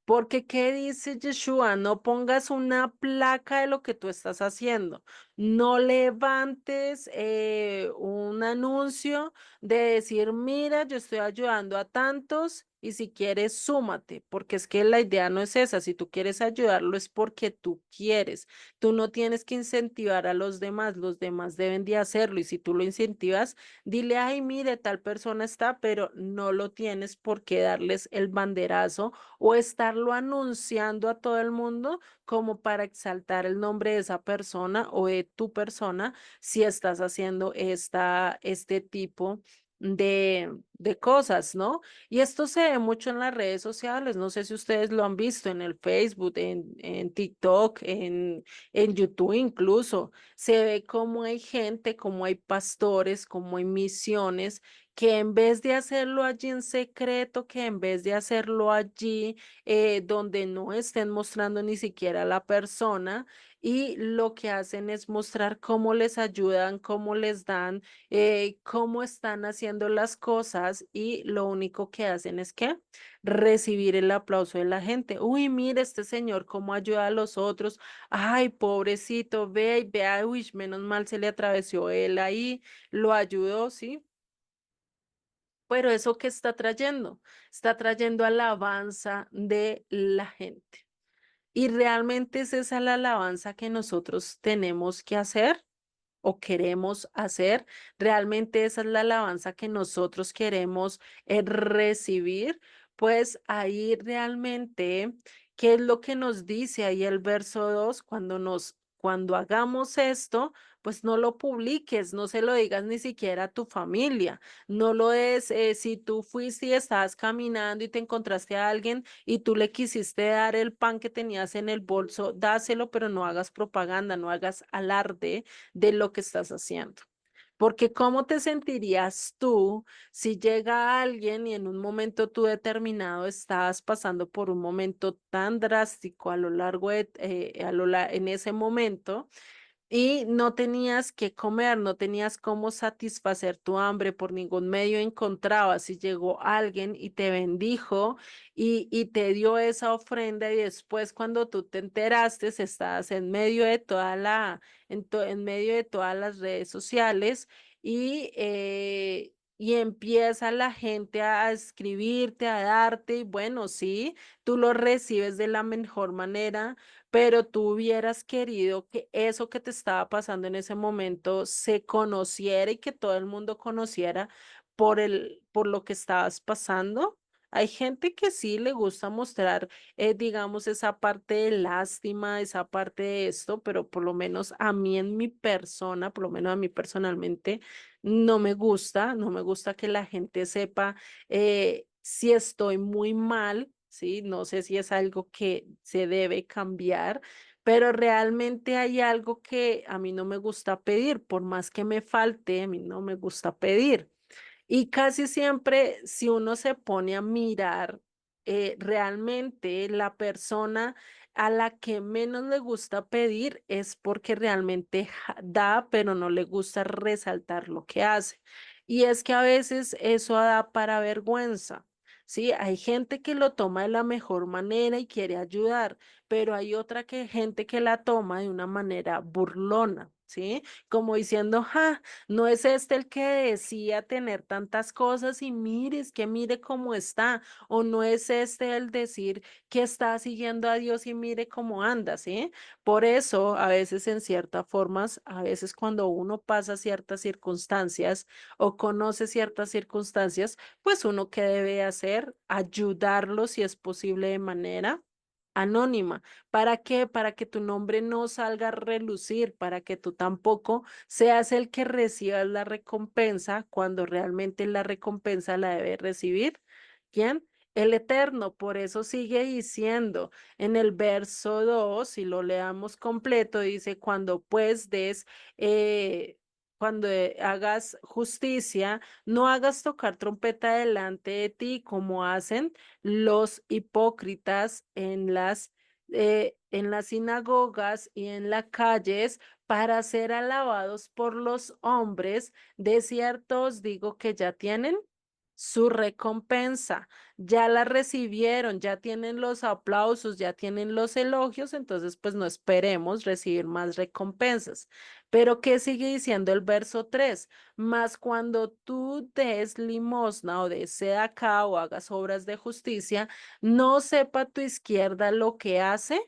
porque ¿qué dice Yeshua? No pongas una placa de lo que tú estás haciendo. No levantes un anuncio de decir, mira, yo estoy ayudando a tantos y si quieres, súmate, porque es que la idea no es esa. Si tú quieres ayudarlo es porque tú quieres. Tú no tienes que incentivar a los demás deben de hacerlo y si tú lo incentivas, dile, ay, mire, tal persona está, pero no lo tienes por qué darles el banderazo o estarlo anunciando a todo el mundo como para exaltar el nombre de esa persona o de tu persona si estás haciendo este tipo de cosas, ¿no? Y esto se ve mucho en las redes sociales, no sé si ustedes lo han visto en el Facebook, en TikTok, en YouTube incluso. Se ve cómo hay gente, cómo hay pastores, cómo hay misiones que en vez de hacerlo allí en secreto, que en vez de hacerlo allí donde no estén mostrando ni siquiera a la persona, y lo que hacen es mostrar cómo les ayudan, cómo les dan, cómo están haciendo las cosas y lo único que hacen es que recibir el aplauso de la gente. Uy, mire este señor cómo ayuda a los otros. Ay, pobrecito, ve y vea, uy, menos mal se le atravesó él ahí, lo ayudó, ¿sí? Pero eso que está trayendo alabanza de la gente. Y realmente es esa la alabanza que nosotros tenemos que hacer o queremos hacer. Realmente esa es la alabanza que nosotros queremos recibir. Pues ahí realmente, ¿qué es lo que nos dice ahí el verso 2? Cuando hagamos esto, pues no lo publiques, no se lo digas ni siquiera a tu familia. No lo es, si tú fuiste y estabas caminando y te encontraste a alguien y tú le quisiste dar el pan que tenías en el bolso, dáselo, pero no hagas propaganda, no hagas alarde de lo que estás haciendo. Porque ¿cómo te sentirías tú si llega alguien y en un momento tú determinado estabas pasando por un momento tan drástico a lo largo de, en ese momento? Y no tenías que comer, no tenías cómo satisfacer tu hambre, por ningún medio encontrabas y llegó alguien y te bendijo y te dio esa ofrenda y después cuando tú te enteraste, estás en medio de en medio de todas las redes sociales y empieza la gente a escribirte, a darte y bueno, sí, tú lo recibes de la mejor manera, pero tú hubieras querido que eso que te estaba pasando en ese momento se conociera y que todo el mundo conociera por lo que estabas pasando. Hay gente que sí le gusta mostrar, digamos, esa parte de lástima, esa parte de esto, pero por lo menos a mí en mi persona, por lo menos a mí personalmente, no me gusta que la gente sepa si estoy muy mal, ¿sí? No sé si es algo que se debe cambiar, pero realmente hay algo que a mí no me gusta pedir, por más que me falte, a mí no me gusta pedir. Y casi siempre, si uno se pone a mirar, realmente la persona a la que menos le gusta pedir es porque realmente da, pero no le gusta resaltar lo que hace. Y es que a veces eso da para vergüenza. Sí, hay gente que lo toma de la mejor manera y quiere ayudar, pero hay otra gente que la toma de una manera burlona, ¿sí? Como diciendo, ja, no es este el que decía tener tantas cosas y mire, es que mire cómo está. O no es este el decir que está siguiendo a Dios y mire cómo anda, ¿sí? Por eso, a veces en ciertas formas, a veces cuando uno pasa ciertas circunstancias o conoce ciertas circunstancias, pues uno qué debe hacer, ayudarlo si es posible de manera anónima. ¿Para qué? Para que tu nombre no salga a relucir, para que tú tampoco seas el que reciba la recompensa cuando realmente la recompensa la debe recibir. ¿Quién? El Eterno. Por eso sigue diciendo en el verso 2 si lo leamos completo, dice, cuando pues des cuando hagas justicia, no hagas tocar trompeta delante de ti como hacen los hipócritas en las sinagogas y en las calles para ser alabados por los hombres. De cierto os digo que ya tienen su recompensa, ya la recibieron, ya tienen los aplausos, ya tienen los elogios, entonces pues no esperemos recibir más recompensas. Pero ¿qué sigue diciendo el verso 3? Mas cuando tú des limosna o des acá o hagas obras de justicia, no sepa tu izquierda lo que hace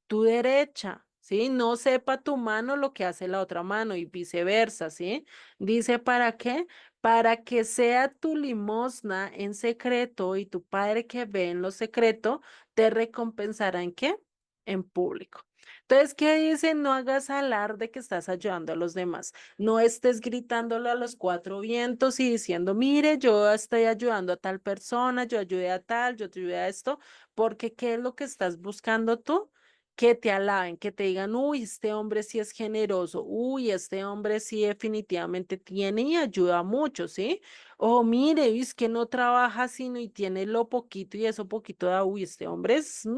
tu derecha, ¿sí? No sepa tu mano lo que hace la otra mano y viceversa, ¿sí? Dice, ¿para qué? Para que sea tu limosna en secreto y tu Padre que ve en lo secreto te recompensará ¿en qué? En público. Entonces, ¿qué dice? No hagas alarde que estás ayudando a los demás. No estés gritándolo a los cuatro vientos y diciendo, mire, yo estoy ayudando a tal persona, yo ayudé a tal, yo te ayudé a esto, porque ¿qué es lo que estás buscando tú? Que te alaben, que te digan, uy, este hombre sí es generoso, uy, este hombre sí definitivamente tiene y ayuda mucho, ¿sí? O mire, es que no trabaja sino y tiene lo poquito y eso poquito da, uy, este hombre es,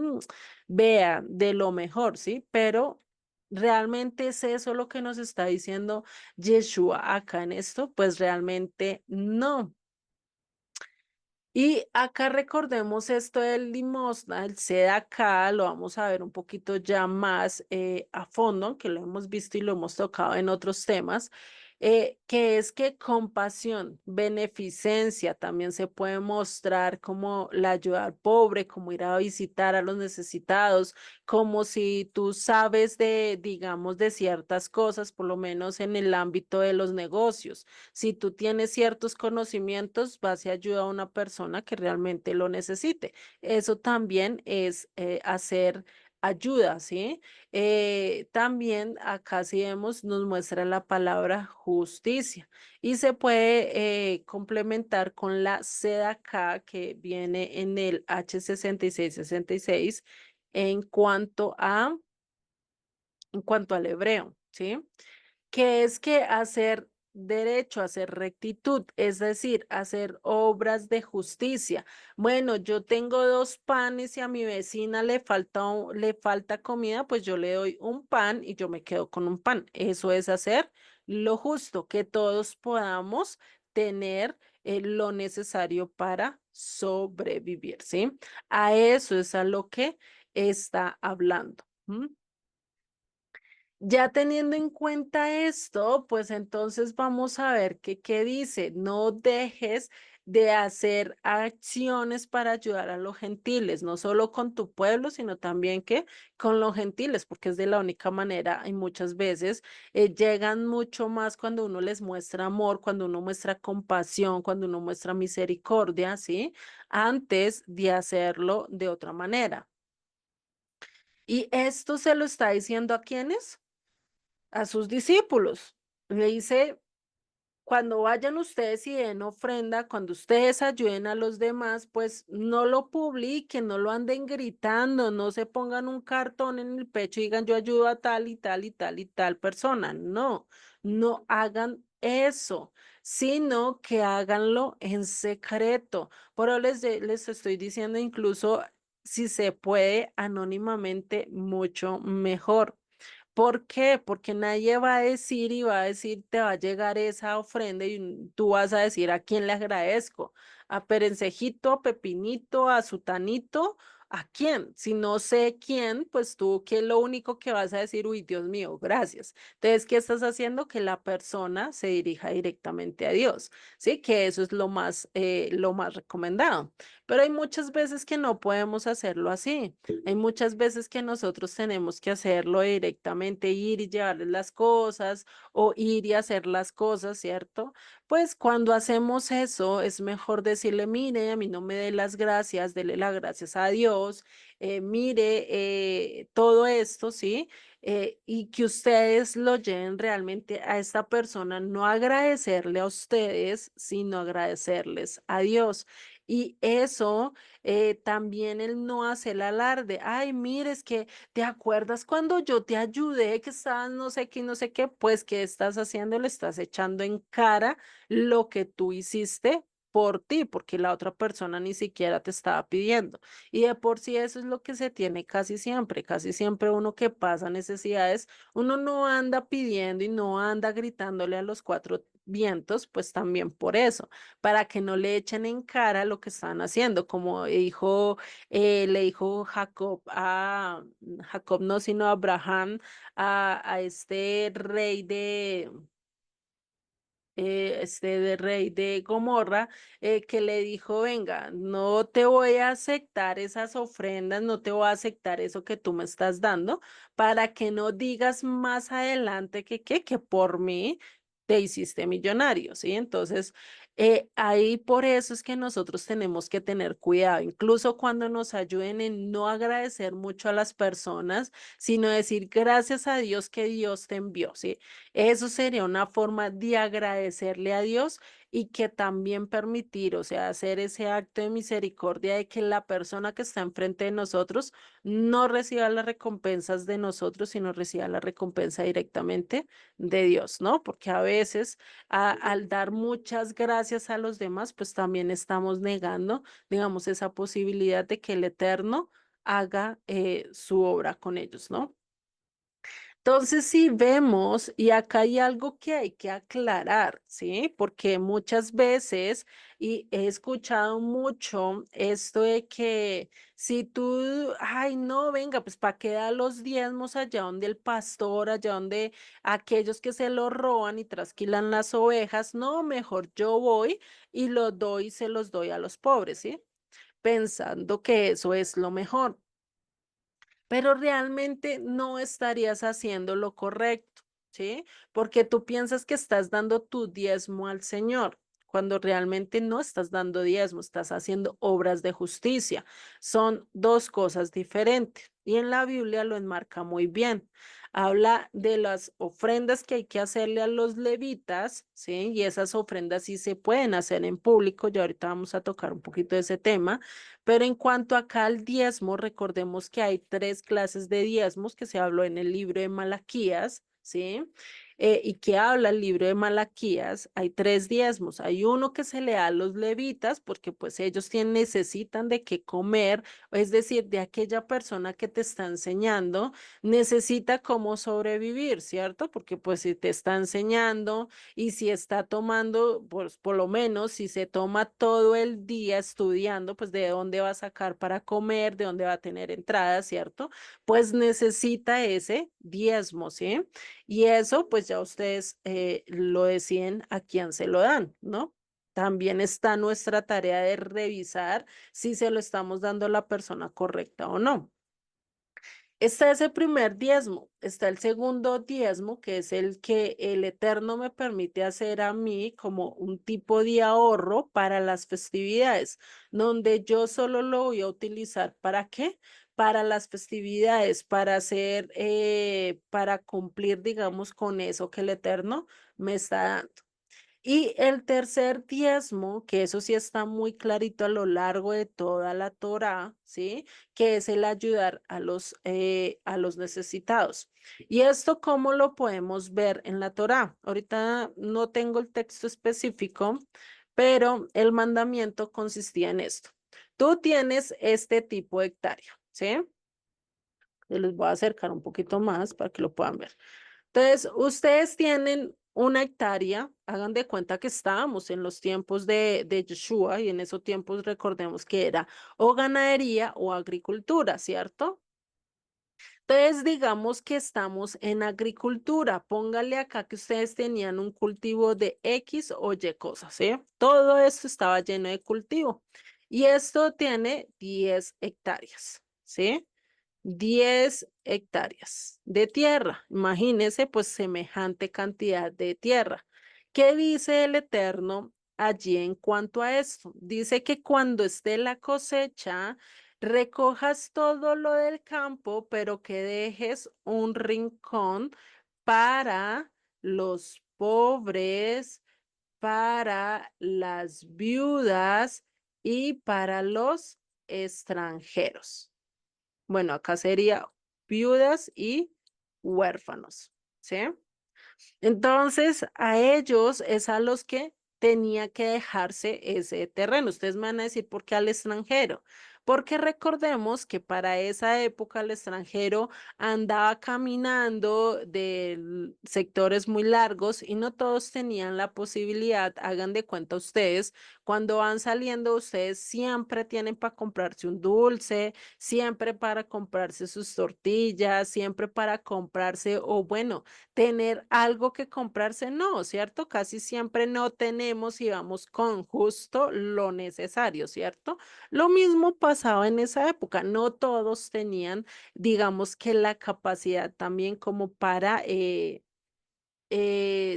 vea, de lo mejor, ¿sí? Pero ¿realmente es eso lo que nos está diciendo Yeshua acá en esto? Pues realmente no. Y acá recordemos esto del limosna, el acá lo vamos a ver un poquito ya más a fondo, aunque lo hemos visto y lo hemos tocado en otros temas, que es que compasión, beneficencia también se puede mostrar como la ayuda al pobre, como ir a visitar a los necesitados, como si tú sabes de, digamos, de ciertas cosas, por lo menos en el ámbito de los negocios. Si tú tienes ciertos conocimientos, vas y ayuda a una persona que realmente lo necesite. Eso también es hacer ayuda, ¿sí? También acá si vemos, nos muestra la palabra justicia y se puede complementar con la acá que viene en el H6666 en cuanto a, en cuanto al hebreo, ¿sí? Que es que hacer derecho, hacer rectitud, es decir, hacer obras de justicia. Bueno, yo tengo dos panes y a mi vecina le falta comida, pues yo le doy un pan y yo me quedo con un pan. Eso es hacer lo justo, que todos podamos tener lo necesario para sobrevivir, ¿sí? A eso es a lo que está hablando. ¿M? Ya teniendo en cuenta esto, pues entonces vamos a ver qué dice. No dejes de hacer acciones para ayudar a los gentiles, no solo con tu pueblo, sino también que con los gentiles, porque es de la única manera y muchas veces llegan mucho más cuando uno les muestra amor, cuando uno muestra compasión, cuando uno muestra misericordia, ¿sí? Antes de hacerlo de otra manera. Y esto se lo está diciendo a quiénes? A sus discípulos. Le dice, cuando vayan ustedes y den ofrenda, cuando ustedes ayuden a los demás, pues no lo publiquen, no lo anden gritando, no se pongan un cartón en el pecho y digan yo ayudo a tal y tal y tal y tal persona. No, no hagan eso, sino que háganlo en secreto. Por eso les estoy diciendo incluso si se puede anónimamente, mucho mejor. ¿Por qué? Porque nadie va a decir y va a decir, te va a llegar esa ofrenda y tú vas a decir a quién le agradezco, a Perencejito, a Pepinito, a Sutanito, ¿a quién? Si no sé quién, pues tú que lo único que vas a decir, uy, Dios mío, gracias. Entonces, ¿qué estás haciendo? Que la persona se dirija directamente a Dios, ¿sí? Que eso es lo más recomendado. Pero hay muchas veces que no podemos hacerlo así. Hay muchas veces que nosotros tenemos que hacerlo directamente, ir y llevarles las cosas o ir y hacer las cosas, ¿cierto? Pues cuando hacemos eso es mejor decirle, mire, a mí no me dé las gracias, dele las gracias a Dios, mire, todo esto, ¿sí? Y que ustedes lo lleven realmente a esta persona, no agradecerle a ustedes, sino agradecerles a Dios. Y eso también él no hace el alarde. Ay, mire, es que ¿te acuerdas cuando yo te ayudé que estabas no sé qué, no sé qué? Pues, ¿qué estás haciendo? Le estás echando en cara lo que tú hiciste por ti, porque la otra persona ni siquiera te estaba pidiendo. Y de por sí eso es lo que se tiene casi siempre uno que pasa necesidades, uno no anda pidiendo y no anda gritándole a los cuatro vientos, pues también por eso, para que no le echen en cara lo que están haciendo, como dijo, le dijo Jacob a Jacob, no, sino a Abraham, a este rey de rey de Gomorra, que le dijo, venga, no te voy a aceptar esas ofrendas, no te voy a aceptar eso que tú me estás dando, para que no digas más adelante que por mí te hiciste millonario, ¿sí? Entonces, ahí por eso es que nosotros tenemos que tener cuidado, incluso cuando nos ayuden en no agradecer mucho a las personas, sino decir gracias a Dios que Dios te envió, ¿sí? Eso sería una forma de agradecerle a Dios y que también permitir, o sea, hacer ese acto de misericordia de que la persona que está enfrente de nosotros no reciba las recompensas de nosotros, sino reciba la recompensa directamente de Dios, ¿no? Porque a veces al dar muchas gracias a los demás, pues también estamos negando, digamos, esa posibilidad de que el Eterno haga su obra con ellos, ¿no? Entonces, si vemos, y acá hay algo que hay que aclarar, ¿sí? Porque muchas veces, y he escuchado mucho esto de que si tú, ay, no, venga, pues para qué da los diezmos allá donde el pastor, allá donde aquellos que se lo roban y trasquilan las ovejas, no, mejor yo voy y los doy y se los doy a los pobres, ¿sí? Pensando que eso es lo mejor, pero realmente no estarías haciendo lo correcto, ¿sí? Porque tú piensas que estás dando tu diezmo al Señor, cuando realmente no estás dando diezmo, estás haciendo obras de justicia. Son dos cosas diferentes y en la Biblia lo enmarca muy bien. Habla de las ofrendas que hay que hacerle a los levitas, ¿sí? Y esas ofrendas sí se pueden hacer en público, ya ahorita vamos a tocar un poquito de ese tema, pero en cuanto acá al diezmo, recordemos que hay tres clases de diezmos que se habló en el libro de Malaquías, ¿sí? Y que habla el libro de Malaquías, hay tres diezmos. Hay uno que se le da a los levitas porque pues ellos necesitan de qué comer, es decir, de aquella persona que te está enseñando, necesita cómo sobrevivir, ¿cierto? Porque pues si te está enseñando y si está tomando, pues por lo menos si se toma todo el día estudiando, pues de dónde va a sacar para comer, de dónde va a tener entrada, ¿cierto? Pues necesita ese diezmo, ¿sí? Y eso, pues ya ustedes lo deciden a quién se lo dan, ¿no? También está nuestra tarea de revisar si se lo estamos dando a la persona correcta o no. Está ese primer diezmo, está el segundo diezmo, que es el que el Eterno me permite hacer a mí como un tipo de ahorro para las festividades, donde yo solo lo voy a utilizar ¿para qué? Para las festividades, para hacer, para cumplir, digamos, con eso que el Eterno me está dando. Y el tercer diezmo, que eso sí está muy clarito a lo largo de toda la Torá, ¿sí? Que es el ayudar a los necesitados. ¿Y esto cómo lo podemos ver en la Torá? Ahorita no tengo el texto específico, pero el mandamiento consistía en esto. Tú tienes este tipo de hectárea, ¿sí? Se los voy a acercar un poquito más para que lo puedan ver. Entonces, ustedes tienen una hectárea, hagan de cuenta que estábamos en los tiempos de Yeshua y en esos tiempos recordemos que era o ganadería o agricultura, ¿cierto? Entonces, digamos que estamos en agricultura. Póngale acá que ustedes tenían un cultivo de X o Y cosas, ¿sí? Todo esto estaba lleno de cultivo. Y esto tiene 10 hectáreas, ¿sí? 10 hectáreas de tierra. Imagínese pues semejante cantidad de tierra. ¿Qué dice el Eterno allí en cuanto a esto? Dice que cuando esté la cosecha, recojas todo lo del campo, pero que dejes un rincón para los pobres, para las viudas y para los extranjeros. Bueno, acá sería viudas y huérfanos, ¿sí? Entonces, a ellos es a los que tenía que dejarse ese terreno. Ustedes me van a decir, ¿por qué al extranjero? Porque recordemos que para esa época el extranjero andaba caminando de sectores muy largos y no todos tenían la posibilidad, hagan de cuenta ustedes, cuando van saliendo, ustedes siempre tienen para comprarse un dulce, siempre para comprarse sus tortillas, siempre para comprarse, o bueno, tener algo que comprarse, no, ¿cierto? Casi siempre no tenemos y vamos con justo lo necesario, ¿cierto? Lo mismo pasaba en esa época, no todos tenían, digamos que la capacidad también como para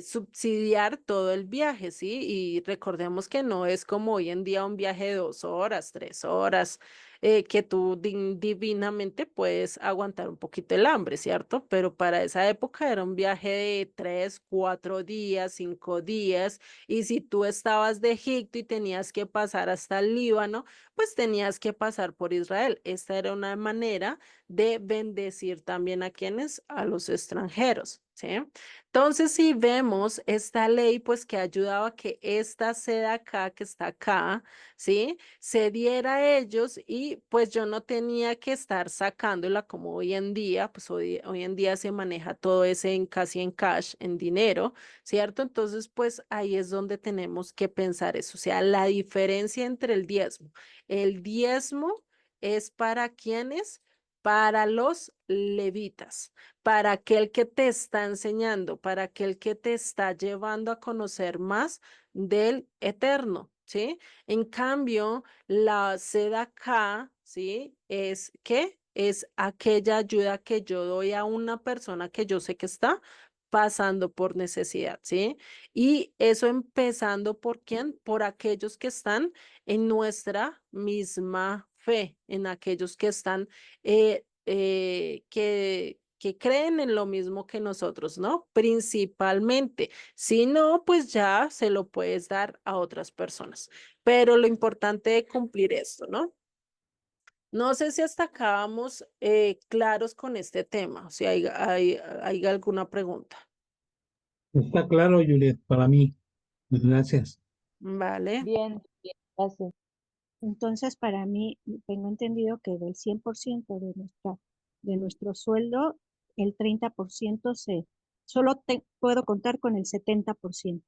subsidiar todo el viaje, ¿sí? Y recordemos que no es como hoy en día un viaje de 2 horas, 3 horas, que tú divinamente puedes aguantar un poquito el hambre, ¿cierto? Pero para esa época era un viaje de 3, 4 días, 5 días, y si tú estabas de Egipto y tenías que pasar hasta el Líbano, pues tenías que pasar por Israel. Esta era una manera de bendecir también a quienes, a los extranjeros, ¿sí? Entonces, si vemos esta ley, pues que ayudaba a que esta seda acá, que está acá, ¿sí? Se diera a ellos y pues yo no tenía que estar sacándola como hoy en día, pues hoy en día se maneja todo ese en casi en cash, en dinero, ¿cierto? Entonces, pues ahí es donde tenemos que pensar eso, o sea, la diferencia entre el diezmo. El diezmo es para quienes, para los levitas, para aquel que te está enseñando, para aquel que te está llevando a conocer más del eterno, ¿sí? En cambio, la acá, ¿sí? Es que es aquella ayuda que yo doy a una persona que yo sé que está pasando por necesidad, ¿sí? Y eso empezando por quién, por aquellos que están en nuestra misma fe, en aquellos que están que creen en lo mismo que nosotros, ¿no? Principalmente. Si no, pues ya se lo puedes dar a otras personas. Pero lo importante es cumplir esto, ¿no? No sé si hasta acá vamos claros con este tema, si hay alguna pregunta. Está claro, Juliet, para mí. Gracias. Vale. Bien, bien, gracias. Entonces, para mí, tengo entendido que del 100% de nuestro sueldo, el 30% solo puedo contar con el 70%.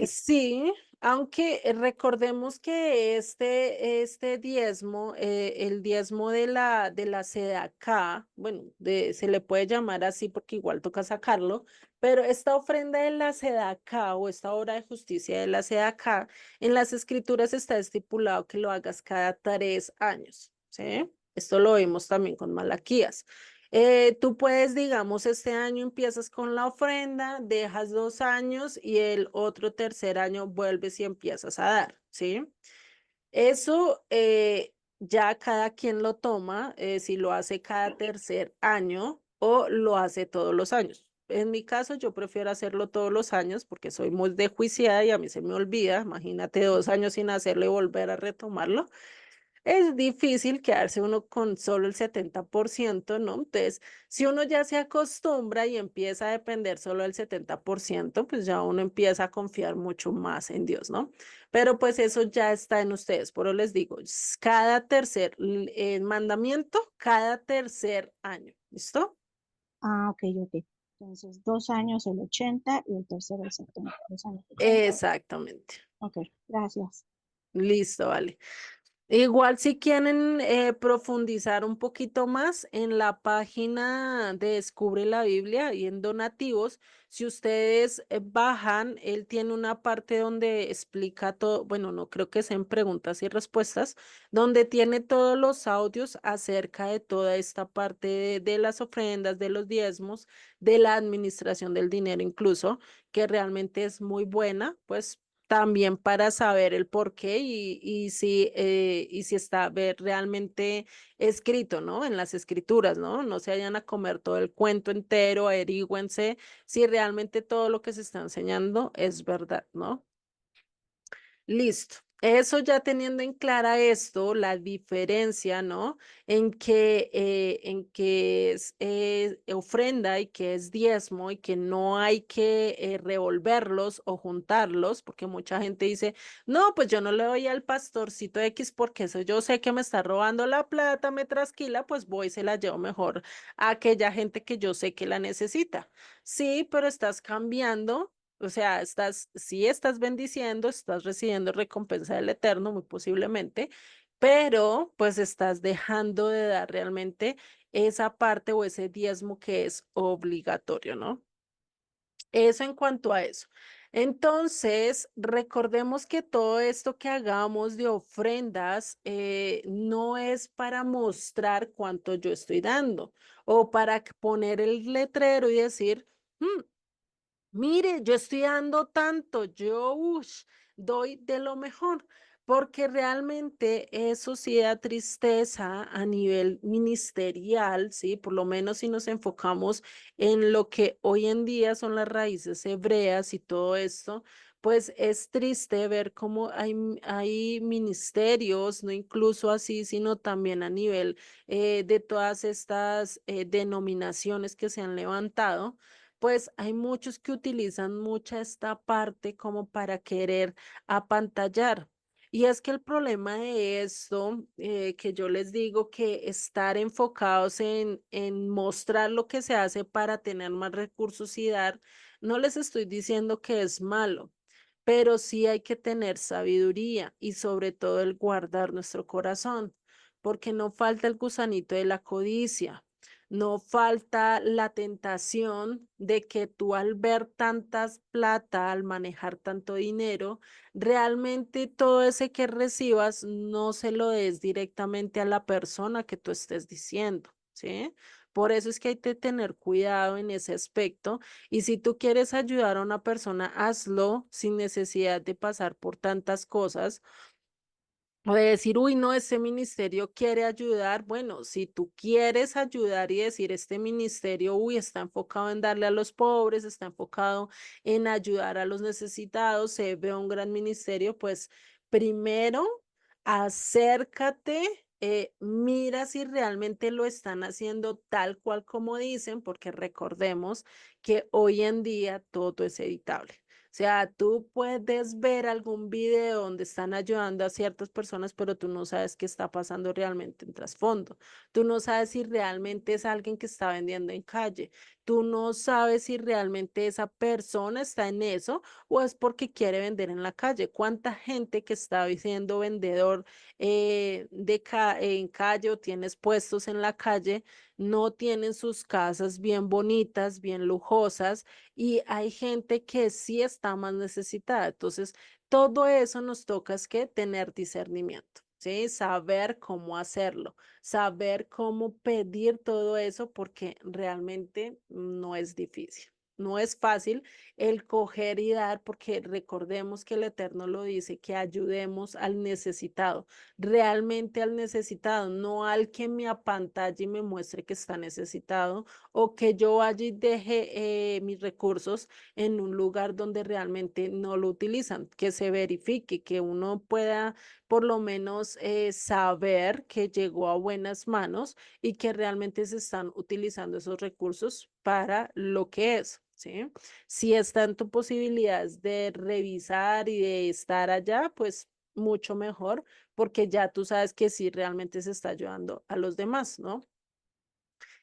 Sí, aunque recordemos que este diezmo, el diezmo de la SEDACA, bueno, se le puede llamar así porque igual toca sacarlo, pero esta ofrenda de la SEDACA o esta obra de justicia de la SEDACA, en las escrituras está estipulado que lo hagas cada 3 años, ¿sí? Esto lo vimos también con Malaquías. Tú puedes, digamos, este año empiezas con la ofrenda, dejas 2 años y el otro tercer año vuelves y empiezas a dar, ¿sí? Eso ya cada quien lo toma, si lo hace cada tercer año o lo hace todos los años. En mi caso, yo prefiero hacerlo todos los años porque soy muy desjuiciada y a mí se me olvida. Imagínate 2 años sin hacerlo y volver a retomarlo. Es difícil quedarse uno con solo el 70%, ¿no? Entonces, si uno ya se acostumbra y empieza a depender solo del 70%, pues ya uno empieza a confiar mucho más en Dios, ¿no? Pero pues eso ya está en ustedes. Por eso les digo, cada tercer mandamiento, cada tercer año, ¿listo? Ah, ok, ok. Entonces, 2 años el 80 y el tercero el 70. 2 años 80. Exactamente. Ok, gracias. Listo, vale. Igual si quieren profundizar un poquito más en la página de Descubre la Biblia y en donativos, si ustedes bajan, él tiene una parte donde explica todo, bueno, no creo que sean preguntas y respuestas, donde tiene todos los audios acerca de toda esta parte de las ofrendas, de los diezmos, de la administración del dinero incluso, que realmente es muy buena, pues también para saber el por qué y si está realmente escrito, ¿no? En las escrituras, ¿no? No se vayan a comer todo el cuento entero, averígüense si realmente todo lo que se está enseñando es verdad, ¿no? Listo. Eso ya teniendo en clara esto, la diferencia, ¿no? En que es ofrenda y que es diezmo y que no hay que revolverlos o juntarlos, porque mucha gente dice, no, pues yo no le doy al pastorcito X porque eso yo sé que me está robando la plata, me trasquila, pues voy y se la llevo mejor a aquella gente que yo sé que la necesita. Sí, pero estás cambiando, o sea, sí estás bendiciendo, estás recibiendo recompensa del Eterno, muy posiblemente, pero pues estás dejando de dar realmente esa parte o ese diezmo que es obligatorio, ¿no? Eso en cuanto a eso. Entonces, recordemos que todo esto que hagamos de ofrendas no es para mostrar cuánto yo estoy dando o para poner el letrero y decir, "Mm, mire, yo estoy dando tanto, yo doy de lo mejor, porque realmente eso sí da tristeza a nivel ministerial, ¿sí? Por lo menos si nos enfocamos en lo que hoy en día son las raíces hebreas y todo esto, pues es triste ver cómo hay ministerios, no incluso así, sino también a nivel de todas estas denominaciones que se han levantado, pues hay muchos que utilizan mucha esta parte como para querer apantallar. Y es que el problema de esto, que yo les digo que estar enfocados en mostrar lo que se hace para tener más recursos y dar, no les estoy diciendo que es malo, pero sí hay que tener sabiduría y sobre todo el guardar nuestro corazón, porque no falta el gusanito de la codicia. No falta la tentación de que tú al ver tantas plata, al manejar tanto dinero, realmente todo ese que recibas no se lo des directamente a la persona que tú estés diciendo, ¿sí? Por eso es que hay que tener cuidado en ese aspecto y si tú quieres ayudar a una persona, hazlo sin necesidad de pasar por tantas cosas o de decir, uy, no, este ministerio quiere ayudar. Bueno, si tú quieres ayudar y decir, este ministerio, uy, está enfocado en darle a los pobres, está enfocado en ayudar a los necesitados, se ve un gran ministerio, pues primero acércate, mira si realmente lo están haciendo tal cual como dicen, porque recordemos que hoy en día todo es editable. O sea, tú puedes ver algún video donde están ayudando a ciertas personas, pero tú no sabes qué está pasando realmente en trasfondo. Tú no sabes si realmente es alguien que está vendiendo en calle. Tú no sabes si realmente esa persona está en eso o es porque quiere vender en la calle. ¿Cuánta gente que está siendo vendedor en calle o tienes puestos en la calle no tienen sus casas bien bonitas, bien lujosas? Y hay gente que sí está más necesitada. Entonces, todo eso nos toca es que tener discernimiento, ¿sí? Saber cómo hacerlo, saber cómo pedir todo eso, porque realmente no es difícil. No es fácil el coger y dar, porque recordemos que el Eterno lo dice, que ayudemos al necesitado, realmente al necesitado, no al que me apantalle y me muestre que está necesitado o que yo vaya y deje mis recursos en un lugar donde realmente no lo utilizan, que se verifique, que uno pueda por lo menos saber que llegó a buenas manos y que realmente se están utilizando esos recursos para lo que es. ¿Sí? Si está en tu posibilidades de revisar y de estar allá, pues mucho mejor, porque ya tú sabes que sí realmente se está ayudando a los demás, ¿no?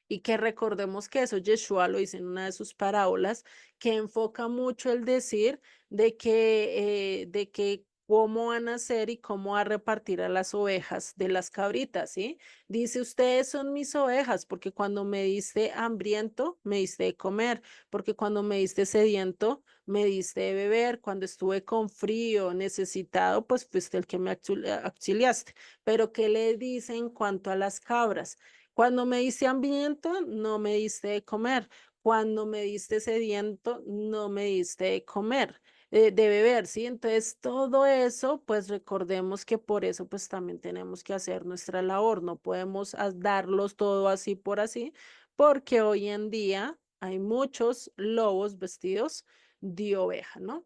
Y que recordemos que eso Yeshua lo dice en una de sus parábolas, que enfoca mucho el decir de que cómo van a hacer y cómo va a repartir a las ovejas de las cabritas, ¿sí? Dice, ustedes son mis ovejas, porque cuando me diste hambriento, me diste de comer, porque cuando me diste sediento, me diste de beber, cuando estuve con frío, necesitado, pues fuiste el que me auxiliaste. Pero ¿qué le dice en cuanto a las cabras? Cuando me diste hambriento, no me diste de comer. Cuando me diste sediento, no me diste de comer, de beber, ¿sí? Entonces, todo eso, pues recordemos que por eso, pues también tenemos que hacer nuestra labor. No podemos darlos todo así por así, porque hoy en día hay muchos lobos vestidos de oveja, ¿no?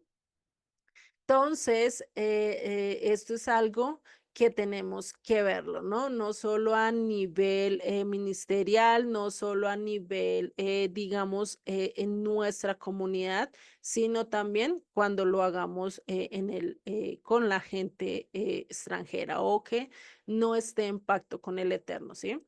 Entonces, esto es algo que tenemos que verlo, ¿no? No solo a nivel ministerial, no solo a nivel, digamos, en nuestra comunidad, sino también cuando lo hagamos con la gente extranjera o que no esté en pacto con el Eterno, ¿sí?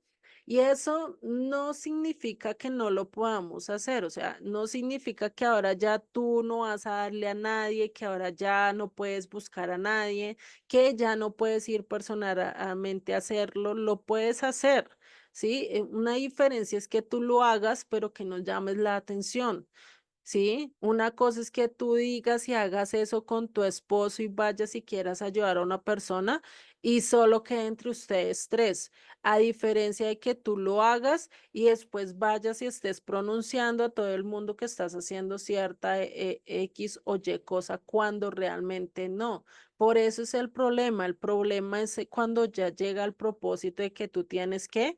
Y eso no significa que no lo podamos hacer, o sea, no significa que ahora ya tú no vas a darle a nadie, que ahora ya no puedes buscar a nadie, que ya no puedes ir personalmente a hacerlo, lo puedes hacer, ¿sí? Una diferencia es que tú lo hagas, pero que no llames la atención. ¿Sí? Una cosa es que tú digas y hagas eso con tu esposo y vayas y quieras ayudar a una persona y solo quede entre ustedes tres, a diferencia de que tú lo hagas y después vayas y estés pronunciando a todo el mundo que estás haciendo cierta X o Y cosa cuando realmente no. Por eso es el problema es cuando ya llega el propósito de que tú tienes que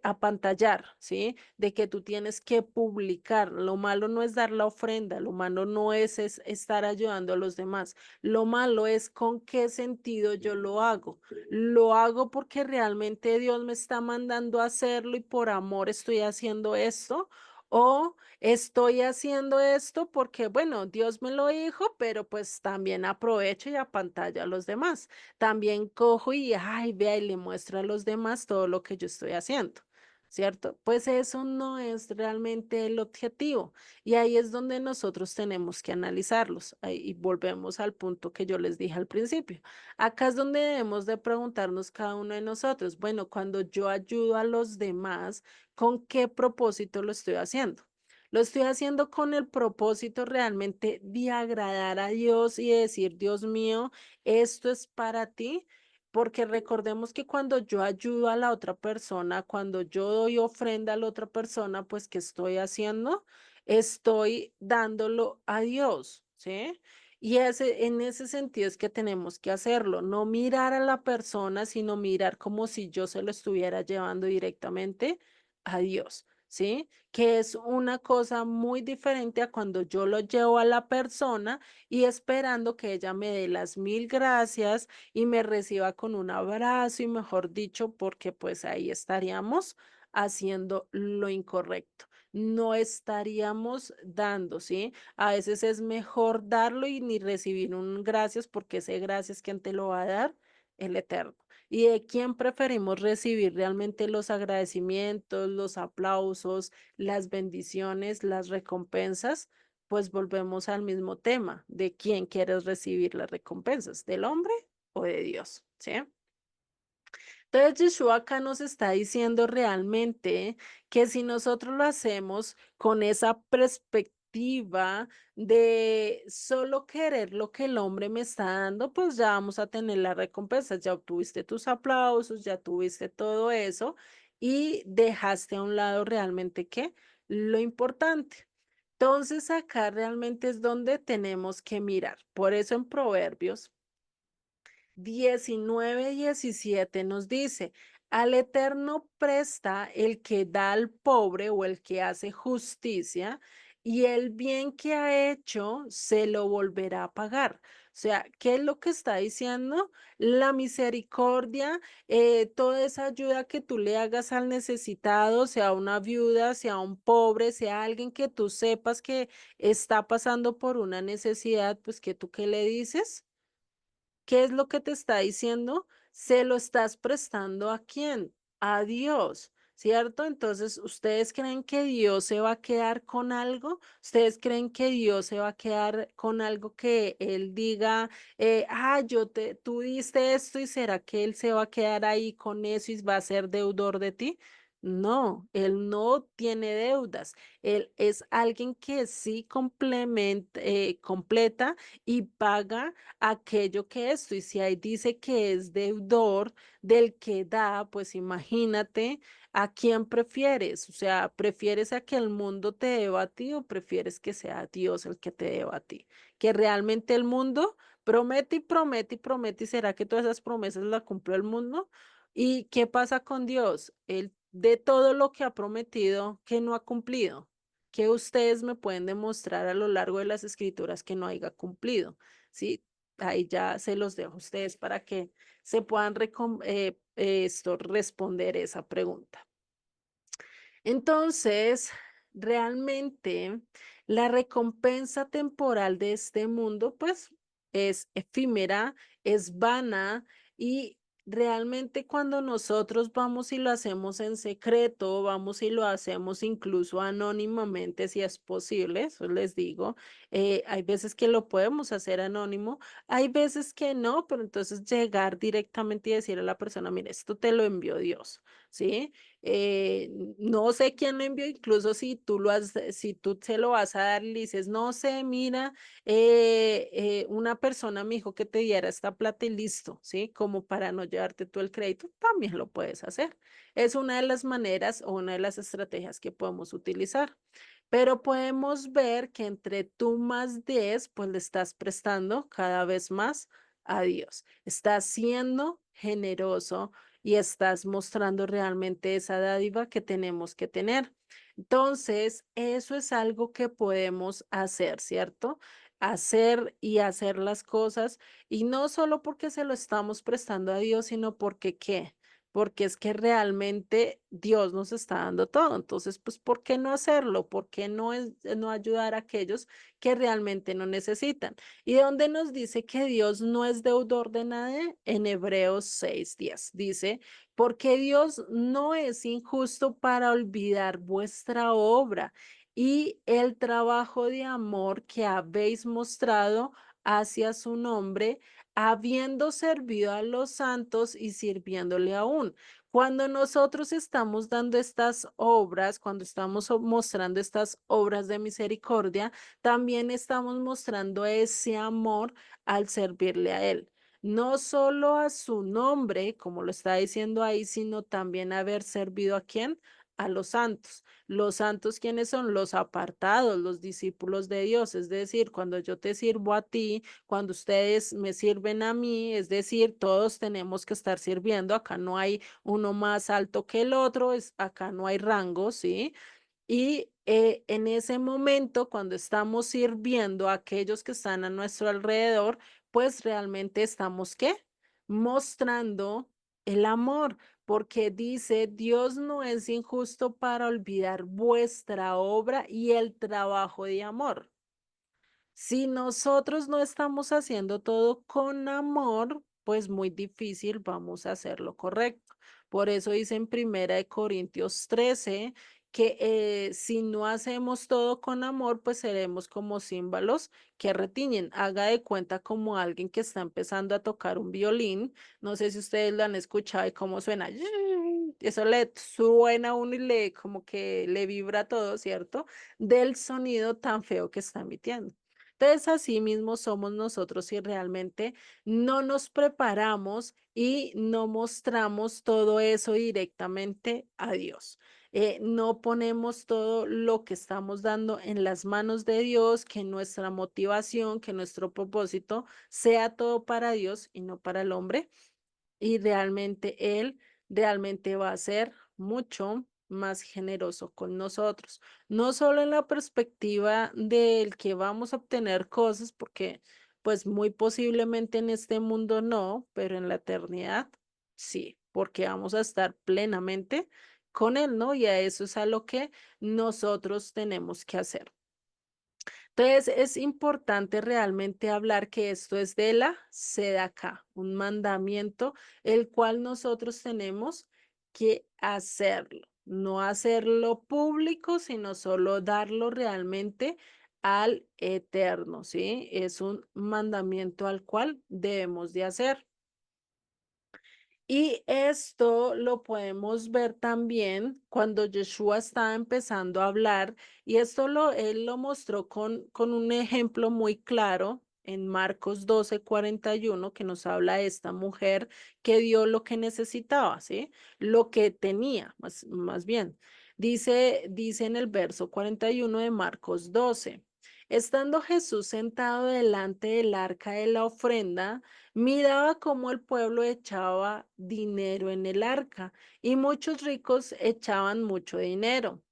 apantallar, ¿sí? De que tú tienes que publicar. Lo malo no es dar la ofrenda, lo malo no es estar ayudando a los demás. Lo malo es con qué sentido yo lo hago. Lo hago porque realmente Dios me está mandando a hacerlo y por amor estoy haciendo esto. O estoy haciendo esto porque, bueno, Dios me lo dijo, pero pues también aprovecho y apantallo a los demás. También cojo y, ay, vea, y le muestro a los demás todo lo que yo estoy haciendo, ¿cierto? Pues eso no es realmente el objetivo. Y ahí es donde nosotros tenemos que analizarlos. Y volvemos al punto que yo les dije al principio. Acá es donde debemos de preguntarnos cada uno de nosotros, bueno, cuando yo ayudo a los demás, ¿con qué propósito lo estoy haciendo? Lo estoy haciendo con el propósito realmente de agradar a Dios y decir, Dios mío, esto es para ti, porque recordemos que cuando yo ayudo a la otra persona, cuando yo doy ofrenda a la otra persona, pues ¿qué estoy haciendo? Estoy dándolo a Dios, ¿sí? Y en ese sentido es que tenemos que hacerlo, no mirar a la persona, sino mirar como si yo se lo estuviera llevando directamente a Dios, ¿sí? Que es una cosa muy diferente a cuando yo lo llevo a la persona y esperando que ella me dé las mil gracias y me reciba con un abrazo y mejor dicho, porque pues ahí estaríamos haciendo lo incorrecto. No estaríamos dando, ¿sí? A veces es mejor darlo y ni recibir un gracias porque ese gracias, ¿quién te lo va a dar? El Eterno. ¿Y de quién preferimos recibir realmente los agradecimientos, los aplausos, las bendiciones, las recompensas? Pues volvemos al mismo tema, de quién quieres recibir las recompensas, del hombre o de Dios, ¿sí? Entonces, Yeshua acá nos está diciendo realmente que si nosotros lo hacemos con esa perspectiva de solo querer lo que el hombre me está dando, pues ya vamos a tener la recompensa, ya obtuviste tus aplausos, ya tuviste todo eso y dejaste a un lado realmente ¿qué? Lo importante. Entonces, acá realmente es donde tenemos que mirar. Por eso en Proverbios 19:17 nos dice, al Eterno presta el que da al pobre o el que hace justicia, y el bien que ha hecho se lo volverá a pagar. O sea, ¿qué es lo que está diciendo? La misericordia, toda esa ayuda que tú le hagas al necesitado, sea una viuda, sea un pobre, sea alguien que tú sepas que está pasando por una necesidad, pues que tú qué le dices. ¿Qué es lo que te está diciendo? Se lo estás prestando ¿a quién? A Dios, ¿cierto? Entonces, ¿ustedes creen que Dios se va a quedar con algo? ¿Ustedes creen que Dios se va a quedar con algo que Él diga, tú diste esto y será que Él se va a quedar ahí con eso y va a ser deudor de ti? No, Él no tiene deudas. Él es alguien que sí complementa, completa y paga aquello que esto. Y si ahí dice que es deudor del que da, pues imagínate a quién prefieres. O sea, ¿prefieres a que el mundo te deba a ti o prefieres que sea Dios el que te deba a ti? Que realmente el mundo promete y promete y promete y será que todas esas promesas las cumplió el mundo. ¿Y qué pasa con Dios? Él de todo lo que ha prometido, que no ha cumplido. ¿Qué ustedes me pueden demostrar a lo largo de las escrituras que no haya cumplido? ¿Sí? ahí ya se los dejo a ustedes para que se puedan responder esa pregunta. Entonces, realmente la recompensa temporal de este mundo, pues, es efímera, es vana y realmente cuando nosotros vamos y lo hacemos en secreto, vamos y lo hacemos incluso anónimamente, si es posible, eso les digo, hay veces que lo podemos hacer anónimo, hay veces que no, pero entonces llegar directamente y decirle a la persona, mire, esto te lo envió Dios, ¿sí? No sé quién lo envió, incluso si tú si tú se lo vas a dar y le dices, no sé, mira, una persona me dijo que te diera esta plata y listo, ¿sí? Como para no llevarte tú el crédito, también lo puedes hacer. Es una de las maneras o una de las estrategias que podemos utilizar. Pero podemos ver que entre tú más des, pues le estás prestando cada vez más a Dios. Estás siendo generoso y estás mostrando realmente esa dádiva que tenemos que tener. Entonces, eso es algo que podemos hacer, ¿cierto? Hacer y hacer las cosas y no solo porque se lo estamos prestando a Dios, sino porque ¿qué? Porque es que realmente Dios nos está dando todo. Entonces, pues, ¿por qué no hacerlo? ¿Por qué no ayudar a aquellos que realmente no necesitan? ¿Y dónde nos dice que Dios no es deudor de nadie? En Hebreos 6:10 dice, porque Dios no es injusto para olvidar vuestra obra y el trabajo de amor que habéis mostrado hacia su nombre, habiendo servido a los santos y sirviéndole aún. Cuando nosotros estamos dando estas obras, cuando estamos mostrando estas obras de misericordia, también estamos mostrando ese amor al servirle a Él. No solo a su nombre, como lo está diciendo ahí, sino también haber servido a quién, a los santos. Los santos, ¿quiénes son? Los apartados, los discípulos de Dios. Es decir, cuando yo te sirvo a ti, cuando ustedes me sirven a mí, es decir, todos tenemos que estar sirviendo. Acá no hay uno más alto que el otro, acá no hay rango, ¿sí? Y en ese momento, cuando estamos sirviendo a aquellos que están a nuestro alrededor, pues realmente estamos, ¿qué? Mostrando el amor, porque dice, Dios no es injusto para olvidar vuestra obra y el trabajo de amor. Si nosotros no estamos haciendo todo con amor, pues muy difícil vamos a hacerlo correcto. Por eso dice en Primera de Corintios 13 que si no hacemos todo con amor, pues seremos como címbalos que retiñen. Haga de cuenta como alguien que está empezando a tocar un violín. No sé si ustedes lo han escuchado y cómo suena. Eso le suena a uno y le como que le vibra todo, ¿cierto? Del sonido tan feo que está emitiendo. Entonces, así mismo somos nosotros si realmente no nos preparamos y no mostramos todo eso directamente a Dios. No ponemos todo lo que estamos dando en las manos de Dios, que nuestra motivación, que nuestro propósito sea todo para Dios y no para el hombre y realmente Él realmente va a ser mucho más generoso con nosotros, no solo en la perspectiva del que vamos a obtener cosas, porque pues muy posiblemente en este mundo no, pero en la eternidad sí, porque vamos a estar plenamente con Él, ¿no? Y a eso es a lo que nosotros tenemos que hacer. Entonces, es importante realmente hablar que esto es de la acá, un mandamiento, el cual nosotros tenemos que hacerlo, no hacerlo público, sino solo darlo realmente al Eterno, ¿sí? Es un mandamiento al cual debemos de hacer. Y esto lo podemos ver también cuando Yeshua estaba empezando a hablar, y él lo mostró con un ejemplo muy claro en Marcos 12:41, que nos habla de esta mujer que dio lo que necesitaba, ¿sí? Lo que tenía, más bien. Dice en el verso 41 de Marcos 12. Estando Jesús sentado delante del arca de la ofrenda, miraba cómo el pueblo echaba dinero en el arca y muchos ricos echaban mucho dinero.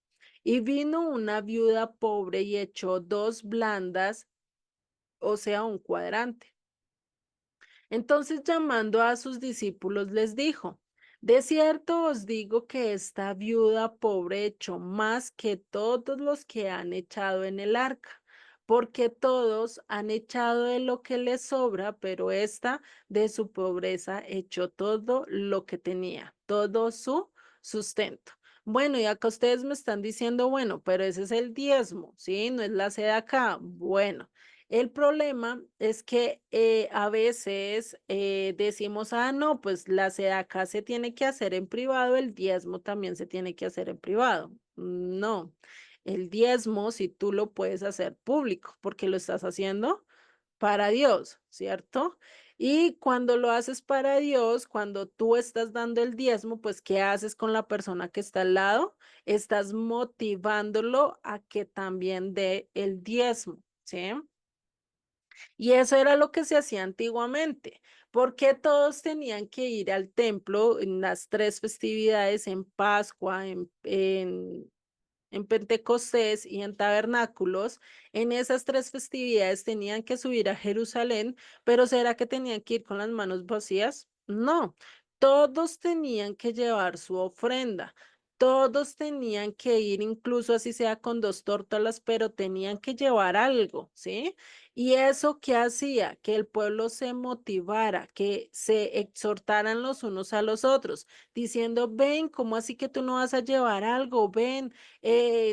Y vino una viuda pobre y echó 2 blandas, o sea, un cuadrante. Entonces, llamando a sus discípulos, les dijo, de cierto os digo que esta viuda pobre echó más que todos los que han echado en el arca, porque todos han echado de lo que les sobra, pero esta de su pobreza echó todo lo que tenía, todo su sustento. Bueno, y acá ustedes me están diciendo, bueno, pero ese es el diezmo, ¿sí? No es la sede acá. Bueno. El problema es que a veces decimos, ah, no, pues la acá se tiene que hacer en privado, el diezmo también se tiene que hacer en privado. No, el diezmo si tú lo puedes hacer público porque lo estás haciendo para Dios, ¿cierto? Y cuando lo haces para Dios, cuando tú estás dando el diezmo, pues ¿qué haces con la persona que está al lado? Estás motivándolo a que también dé el diezmo, ¿sí? Y eso era lo que se hacía antiguamente, porque todos tenían que ir al templo en las tres festividades, en Pascua, en Pentecostés y en tabernáculos. En esas tres festividades tenían que subir a Jerusalén, pero ¿será que tenían que ir con las manos vacías? No, todos tenían que llevar su ofrenda. Todos tenían que ir, incluso así sea con 2 tórtolas, pero tenían que llevar algo, ¿sí? Y eso que hacía que el pueblo se motivara, que se exhortaran los unos a los otros, diciendo, ven, ¿cómo así que tú no vas a llevar algo? Ven,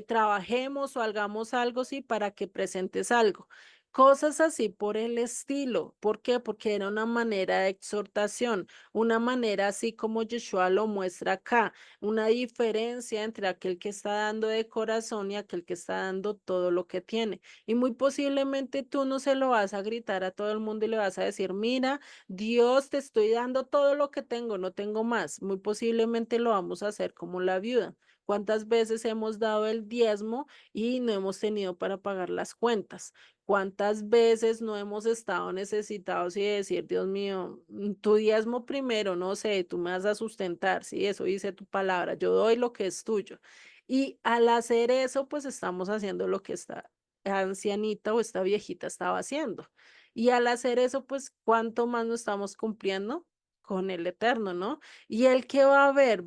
trabajemos o hagamos algo, sí, para que presentes algo. Cosas así por el estilo. ¿Por qué? Porque era una manera de exhortación, una manera así como Yeshua lo muestra acá, una diferencia entre aquel que está dando de corazón y aquel que está dando todo lo que tiene. Y muy posiblemente tú no se lo vas a gritar a todo el mundo y le vas a decir, mira, Dios, te estoy dando todo lo que tengo, no tengo más. Muy posiblemente lo vamos a hacer como la viuda. ¿Cuántas veces hemos dado el diezmo y no hemos tenido para pagar las cuentas? ¿Cuántas veces no hemos estado necesitados y decir, Dios mío, tu diezmo primero, no sé, tú me vas a sustentar, sí, eso dice tu palabra, yo doy lo que es tuyo. Y al hacer eso, pues estamos haciendo lo que esta ancianita o esta viejita estaba haciendo. Y al hacer eso, pues, ¿cuánto más no estamos cumpliendo con el Eterno, no? Y el que va a ver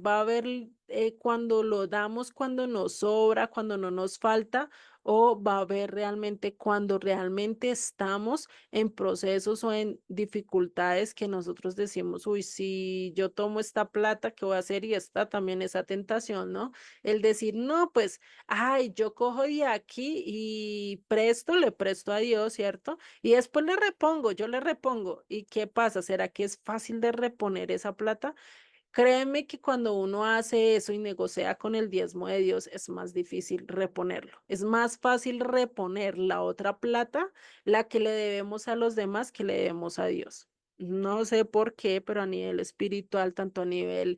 cuando lo damos, cuando nos sobra, cuando no nos falta, o va a ver realmente cuando realmente estamos en procesos o en dificultades que nosotros decimos, uy, si yo tomo esta plata, ¿qué voy a hacer? Y está también esa tentación, ¿no? El decir, no, pues, ay, yo cojo de aquí y presto, le presto a Dios, ¿cierto? Y después le repongo, yo le repongo. ¿Y qué pasa? ¿Será que es fácil de reponer esa plata? Créeme que cuando uno hace eso y negocia con el diezmo de Dios, es más difícil reponerlo. Es más fácil reponer la otra plata, la que le debemos a los demás, que le debemos a Dios. No sé por qué, pero a nivel espiritual, tanto a nivel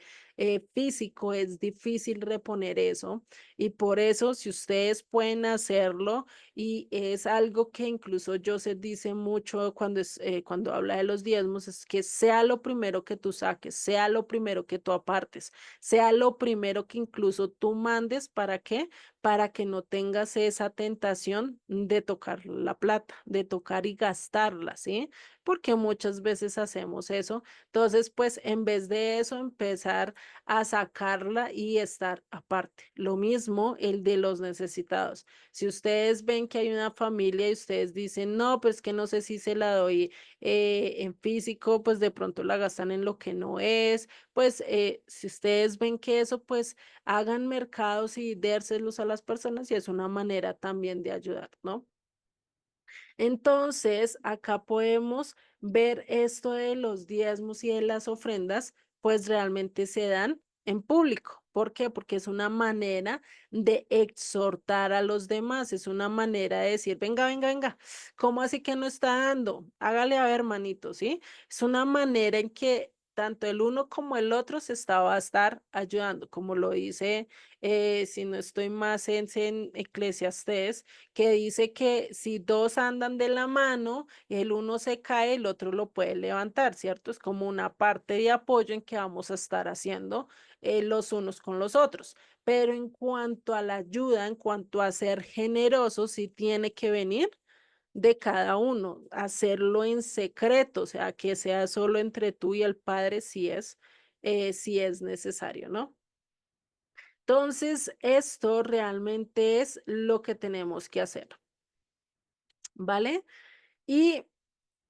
físico, es difícil reponer eso. Y por eso, si ustedes pueden hacerlo, y es algo que incluso Joseph dice mucho cuando habla de los diezmos, es que sea lo primero que tú saques, sea lo primero que tú apartes, sea lo primero que incluso tú mandes. ¿Para qué? Para que no tengas esa tentación de tocar la plata, de tocar y gastarla, ¿sí? Porque muchas veces hacemos eso. Entonces, pues en vez de eso, empezar a sacarla y estar aparte. Lo mismo el de los necesitados. Si ustedes ven que hay una familia y ustedes dicen, no, pues que no sé si se la doy en físico, pues de pronto la gastan en lo que no es, pues si ustedes ven que eso, pues hagan mercados y dérselos a las personas y es una manera también de ayudar, ¿no? Entonces, acá podemos ver esto de los diezmos y de las ofrendas, pues realmente se dan en público. ¿Por qué? Porque es una manera de exhortar a los demás, es una manera de decir, venga, venga, venga, ¿cómo así que no está dando? Hágale a ver, manito, ¿sí? Es una manera en que tanto el uno como el otro va a estar ayudando, como lo dice, si no estoy más en Eclesiastés, que dice que si dos andan de la mano, el uno se cae, el otro lo puede levantar, ¿cierto? Es como una parte de apoyo en que vamos a estar haciendo los unos con los otros. Pero en cuanto a la ayuda, en cuanto a ser generoso, sí tiene que venir de cada uno, hacerlo en secreto, o sea, que sea solo entre tú y el Padre si es necesario, ¿no? Entonces, esto realmente es lo que tenemos que hacer, ¿vale? Y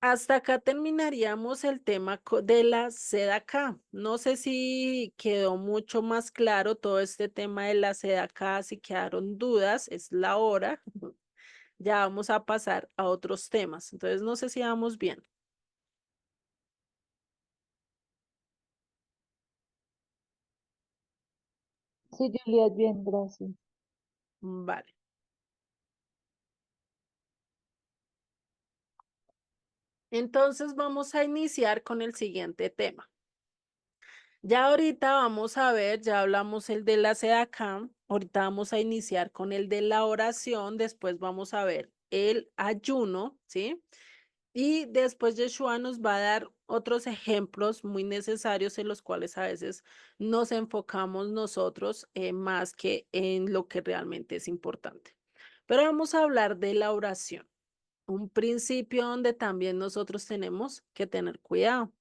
hasta acá terminaríamos el tema de la sedacá. No sé si quedó mucho más claro todo este tema de la sedacá, si quedaron dudas, es la hora. Ya vamos a pasar a otros temas. Entonces, no sé si vamos bien. Sí, Juliet, bien, gracias. Vale. Entonces, vamos a iniciar con el siguiente tema. Ya ahorita vamos a ver, ya hablamos el de la sedacá, ahorita vamos a iniciar con el de la oración, después vamos a ver el ayuno, ¿sí? Y después Yeshua nos va a dar otros ejemplos muy necesarios en los cuales a veces nos enfocamos nosotros más que en lo que realmente es importante. Pero vamos a hablar de la oración, un principio donde también nosotros tenemos que tener cuidado.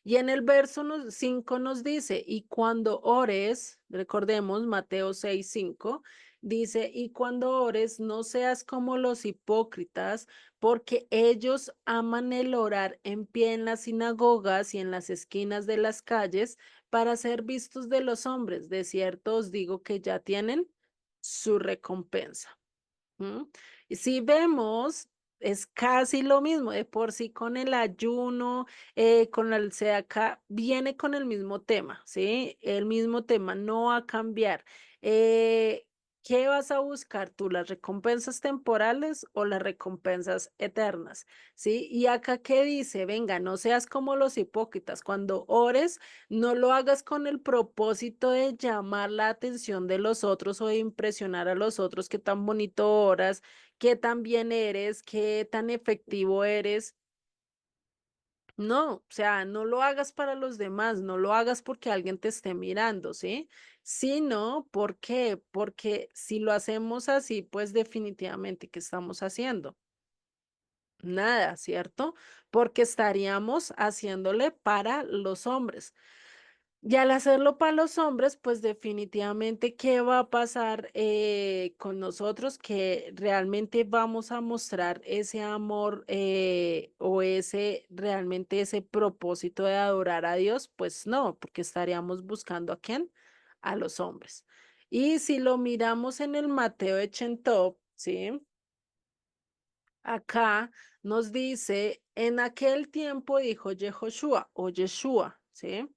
Y en el verso 5 nos dice, y cuando ores, recordemos Mateo 6:5, dice, y cuando ores no seas como los hipócritas, porque ellos aman el orar en pie en las sinagogas y en las esquinas de las calles para ser vistos de los hombres. De cierto os digo que ya tienen su recompensa. ¿Mm? Y si vemos, es casi lo mismo, de por sí con el ayuno, con el acá viene con el mismo tema, ¿sí? El mismo tema, no va a cambiar. Eh, ¿Qué vas a buscar tú? ¿Las recompensas temporales o las recompensas eternas? ¿Sí? Y acá qué dice, venga, no seas como los hipócritas, cuando ores, no lo hagas con el propósito de llamar la atención de los otros o de impresionar a los otros, qué tan bonito oras, qué tan bien eres, qué tan efectivo eres. No, o sea, no lo hagas para los demás, no lo hagas porque alguien te esté mirando, ¿sí? Sino, ¿por qué? Porque si lo hacemos así, pues definitivamente, ¿qué estamos haciendo? Nada, ¿cierto? Porque estaríamos haciéndole para los hombres. Y al hacerlo para los hombres, pues definitivamente, ¿qué va a pasar con nosotros? Que realmente vamos a mostrar ese amor o ese, realmente ese propósito de adorar a Dios, pues no, porque estaríamos buscando a quién, a los hombres. Y si lo miramos en el Mateo Echentop, ¿sí? Acá nos dice, en aquel tiempo dijo Yehoshua o Yeshua, ¿sí?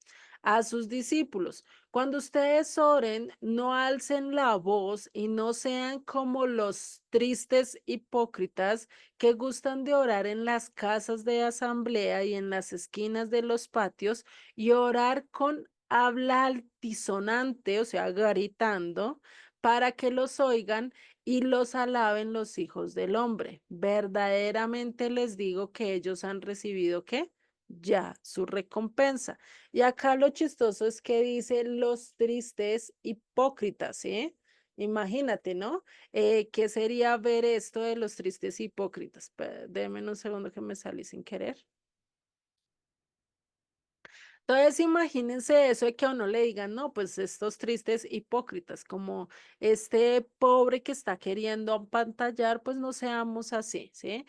A sus discípulos, cuando ustedes oren, no alcen la voz y no sean como los tristes hipócritas que gustan de orar en las casas de asamblea y en las esquinas de los patios y orar con habla altisonante, o sea, gritando, para que los oigan y los alaben los hijos del hombre. Verdaderamente les digo que ellos han recibido ¿qué? Ya su recompensa. Y acá lo chistoso es que dice los tristes hipócritas, ¿sí? Imagínate, ¿no? ¿Qué sería ver esto de los tristes hipócritas? Déme un segundo que me salí sin querer. Entonces, imagínense eso de que a uno le digan, no, pues estos tristes hipócritas, como este pobre que está queriendo apantallar, pues no seamos así, ¿sí?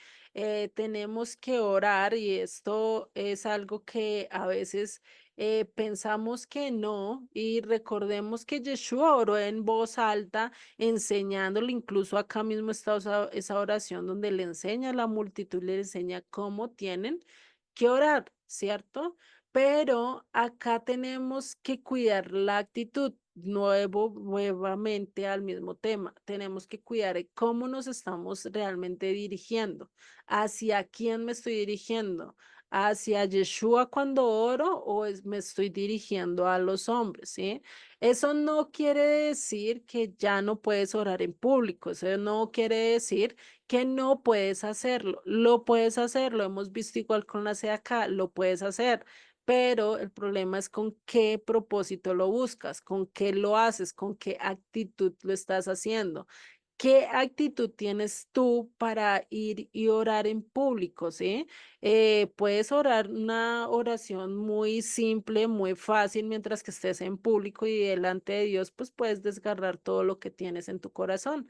Tenemos que orar y esto es algo que a veces pensamos que no y recordemos que Yeshua oró en voz alta, enseñándole, incluso acá mismo está esa oración donde le enseña a la multitud, le enseña cómo tienen que orar, ¿cierto? Pero acá tenemos que cuidar la actitud. Nuevamente al mismo tema. Tenemos que cuidar cómo nos estamos realmente dirigiendo. ¿Hacia quién me estoy dirigiendo? ¿Hacia Yeshua cuando oro o me estoy dirigiendo a los hombres? ¿Sí? Eso no quiere decir que ya no puedes orar en público. Eso no quiere decir que no puedes hacerlo. Lo puedes hacer. Lo hemos visto igual con la acá. Lo puedes hacer, pero el problema es con qué propósito lo buscas, con qué lo haces, con qué actitud lo estás haciendo. ¿Qué actitud tienes tú para ir y orar en público, sí? Puedes orar una oración muy simple, muy fácil mientras que estés en público y delante de Dios, pues puedes desgarrar todo lo que tienes en tu corazón.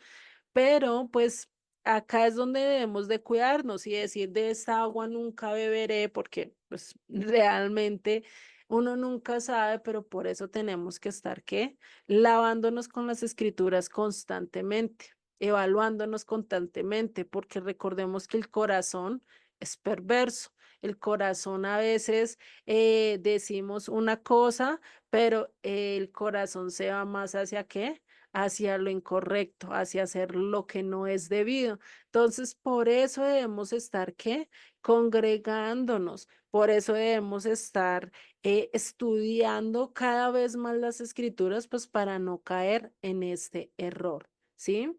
Pero pues acá es donde debemos de cuidarnos y decir de esta agua nunca beberé porque pues realmente uno nunca sabe, pero por eso tenemos que estar, ¿qué? Lavándonos con las escrituras constantemente, evaluándonos constantemente, porque recordemos que el corazón es perverso. El corazón a veces decimos una cosa, pero el corazón se va más hacia qué? Hacia lo incorrecto, hacia hacer lo que no es debido. Entonces, por eso debemos estar, ¿qué? Congregándonos, por eso debemos estar estudiando cada vez más las escrituras, pues para no caer en este error, ¿sí?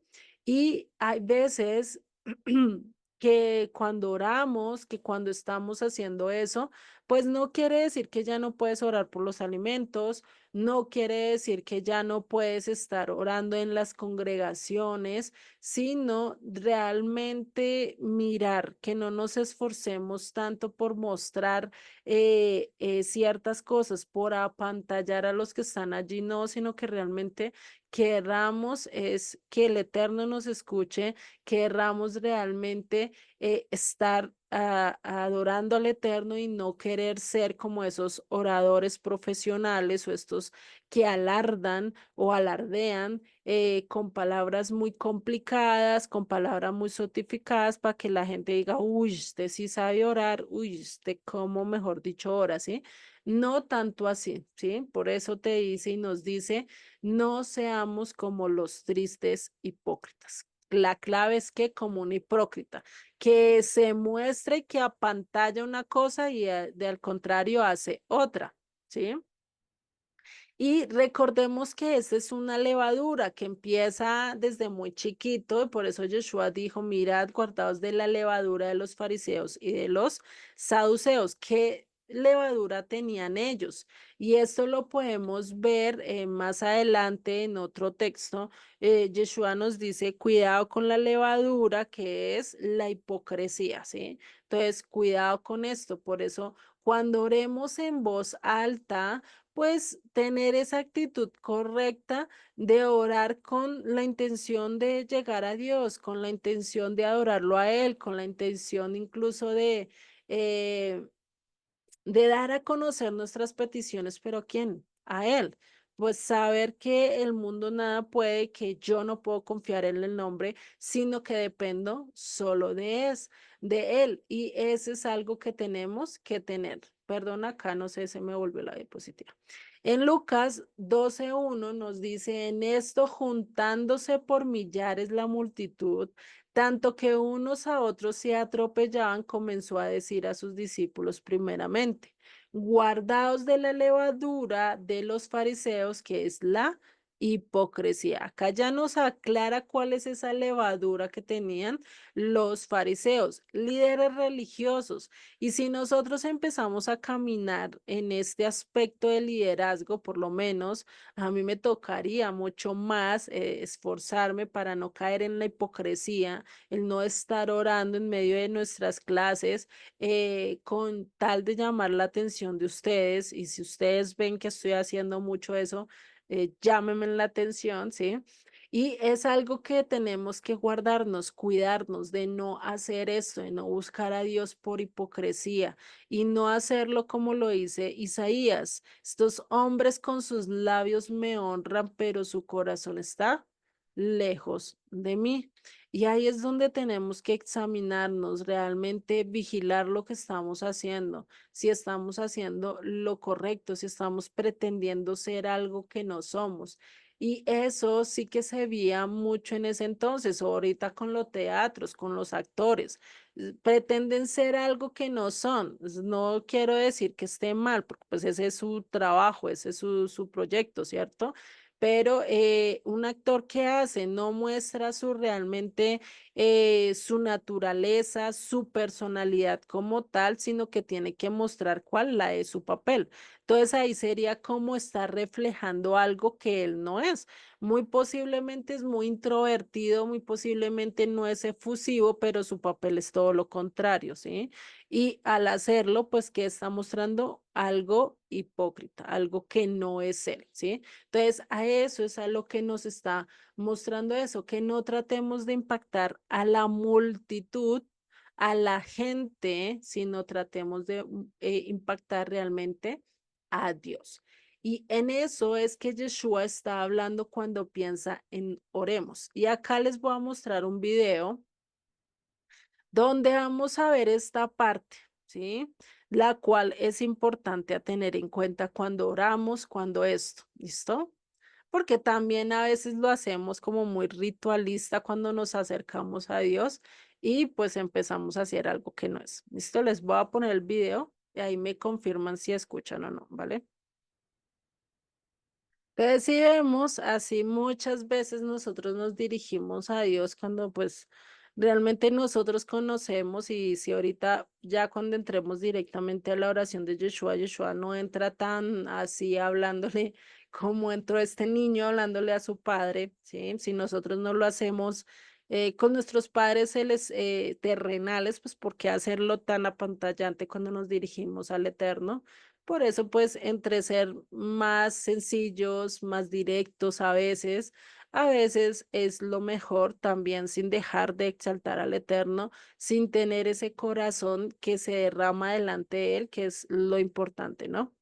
Y hay veces que cuando oramos, que cuando estamos haciendo eso, pues no quiere decir que ya no puedes orar por los alimentos, no quiere decir que ya no puedes estar orando en las congregaciones, sino realmente mirar que no nos esforcemos tanto por mostrar ciertas cosas, por apantallar a los que están allí, no, sino que realmente querramos es que el Eterno nos escuche, querramos realmente estar adorando al Eterno y no querer ser como esos oradores profesionales o estos que alardan o alardean con palabras muy complicadas, con palabras muy sotificadas para que la gente diga, uy, usted sí sabe orar, uy, usted cómo, mejor dicho, ora, ¿sí? No tanto así, ¿sí? Por eso te dice y nos dice, no seamos como los tristes hipócritas. La clave es que como un hipócrita, que se muestre que apantalla una cosa y de al contrario hace otra, ¿sí? Y recordemos que esta es una levadura que empieza desde muy chiquito, y por eso Yeshua dijo, mirad, guardaos de la levadura de los fariseos y de los saduceos. ¿Qué levadura tenían ellos? Y esto lo podemos ver más adelante en otro texto. Yeshua nos dice, cuidado con la levadura, que es la hipocresía, ¿sí? Entonces, cuidado con esto. Por eso, cuando oremos en voz alta, pues tener esa actitud correcta de orar con la intención de llegar a Dios, con la intención de adorarlo a Él, con la intención incluso eh, de dar a conocer nuestras peticiones, pero ¿a quién? A Él. Pues saber que el mundo nada puede, que yo no puedo confiar en el nombre, sino que dependo solo de Él. Y ese es algo que tenemos que tener. Perdón, acá no sé, se me volvió la diapositiva. En Lucas 12:1 nos dice, en esto juntándose por millares la multitud, tanto que unos a otros se atropellaban, comenzó a decir a sus discípulos primeramente, guardaos de la levadura de los fariseos, que es la hipocresía. Acá ya nos aclara cuál es esa levadura que tenían los fariseos, líderes religiosos. Y si nosotros empezamos a caminar en este aspecto de liderazgo, por lo menos a mí me tocaría mucho más esforzarme para no caer en la hipocresía, el no estar orando en medio de nuestras clases con tal de llamar la atención de ustedes. Y si ustedes ven que estoy haciendo mucho eso, llámenme la atención, ¿sí? Y es algo que tenemos que guardarnos, cuidarnos de no hacer esto, de no buscar a Dios por hipocresía y no hacerlo como lo dice Isaías. Estos hombres con sus labios me honran, pero su corazón está lejos de mí. Y ahí es donde tenemos que examinarnos, realmente vigilar lo que estamos haciendo, si estamos haciendo lo correcto, si estamos pretendiendo ser algo que no somos. Y eso sí que se veía mucho en ese entonces, o ahorita con los teatros, con los actores. Pretenden ser algo que no son. No quiero decir que esté mal, porque pues ese es su trabajo, ese es su proyecto, ¿cierto? Pero un actor que hace no muestra su realmente su naturaleza, su personalidad como tal, sino que tiene que mostrar cuál la es su papel. Entonces ahí sería como estar reflejando algo que él no es. Muy posiblemente es muy introvertido, muy posiblemente no es efusivo, pero su papel es todo lo contrario, ¿sí? Y al hacerlo, pues que está mostrando algo hipócrita, algo que no es él, ¿sí? Entonces a eso es a lo que nos está mostrando eso, que no tratemos de impactar a la multitud, a la gente, sino tratemos de impactar realmente a Dios. Y en eso es que Yeshua está hablando cuando piensa en oremos. Y acá les voy a mostrar un video donde vamos a ver esta parte, ¿sí? La cual es importante a tener en cuenta cuando oramos, cuando esto, ¿listo? Porque también a veces lo hacemos como muy ritualista cuando nos acercamos a Dios y pues empezamos a hacer algo que no es. ¿Listo? Les voy a poner el video y ahí me confirman si escuchan o no, ¿vale? Entonces, si vemos, así muchas veces nosotros nos dirigimos a Dios cuando pues realmente nosotros conocemos y si ahorita ya cuando entremos directamente a la oración de Yeshua, Yeshua no entra tan así hablándole como entró este niño hablándole a su padre, ¿sí? Si nosotros no lo hacemos con nuestros padres terrenales, pues ¿por qué hacerlo tan apantallante cuando nos dirigimos al Eterno? Por eso, pues, entre ser más sencillos, más directos a veces es lo mejor también sin dejar de exaltar al Eterno, sin tener ese corazón que se derrama delante de Él, que es lo importante, ¿no?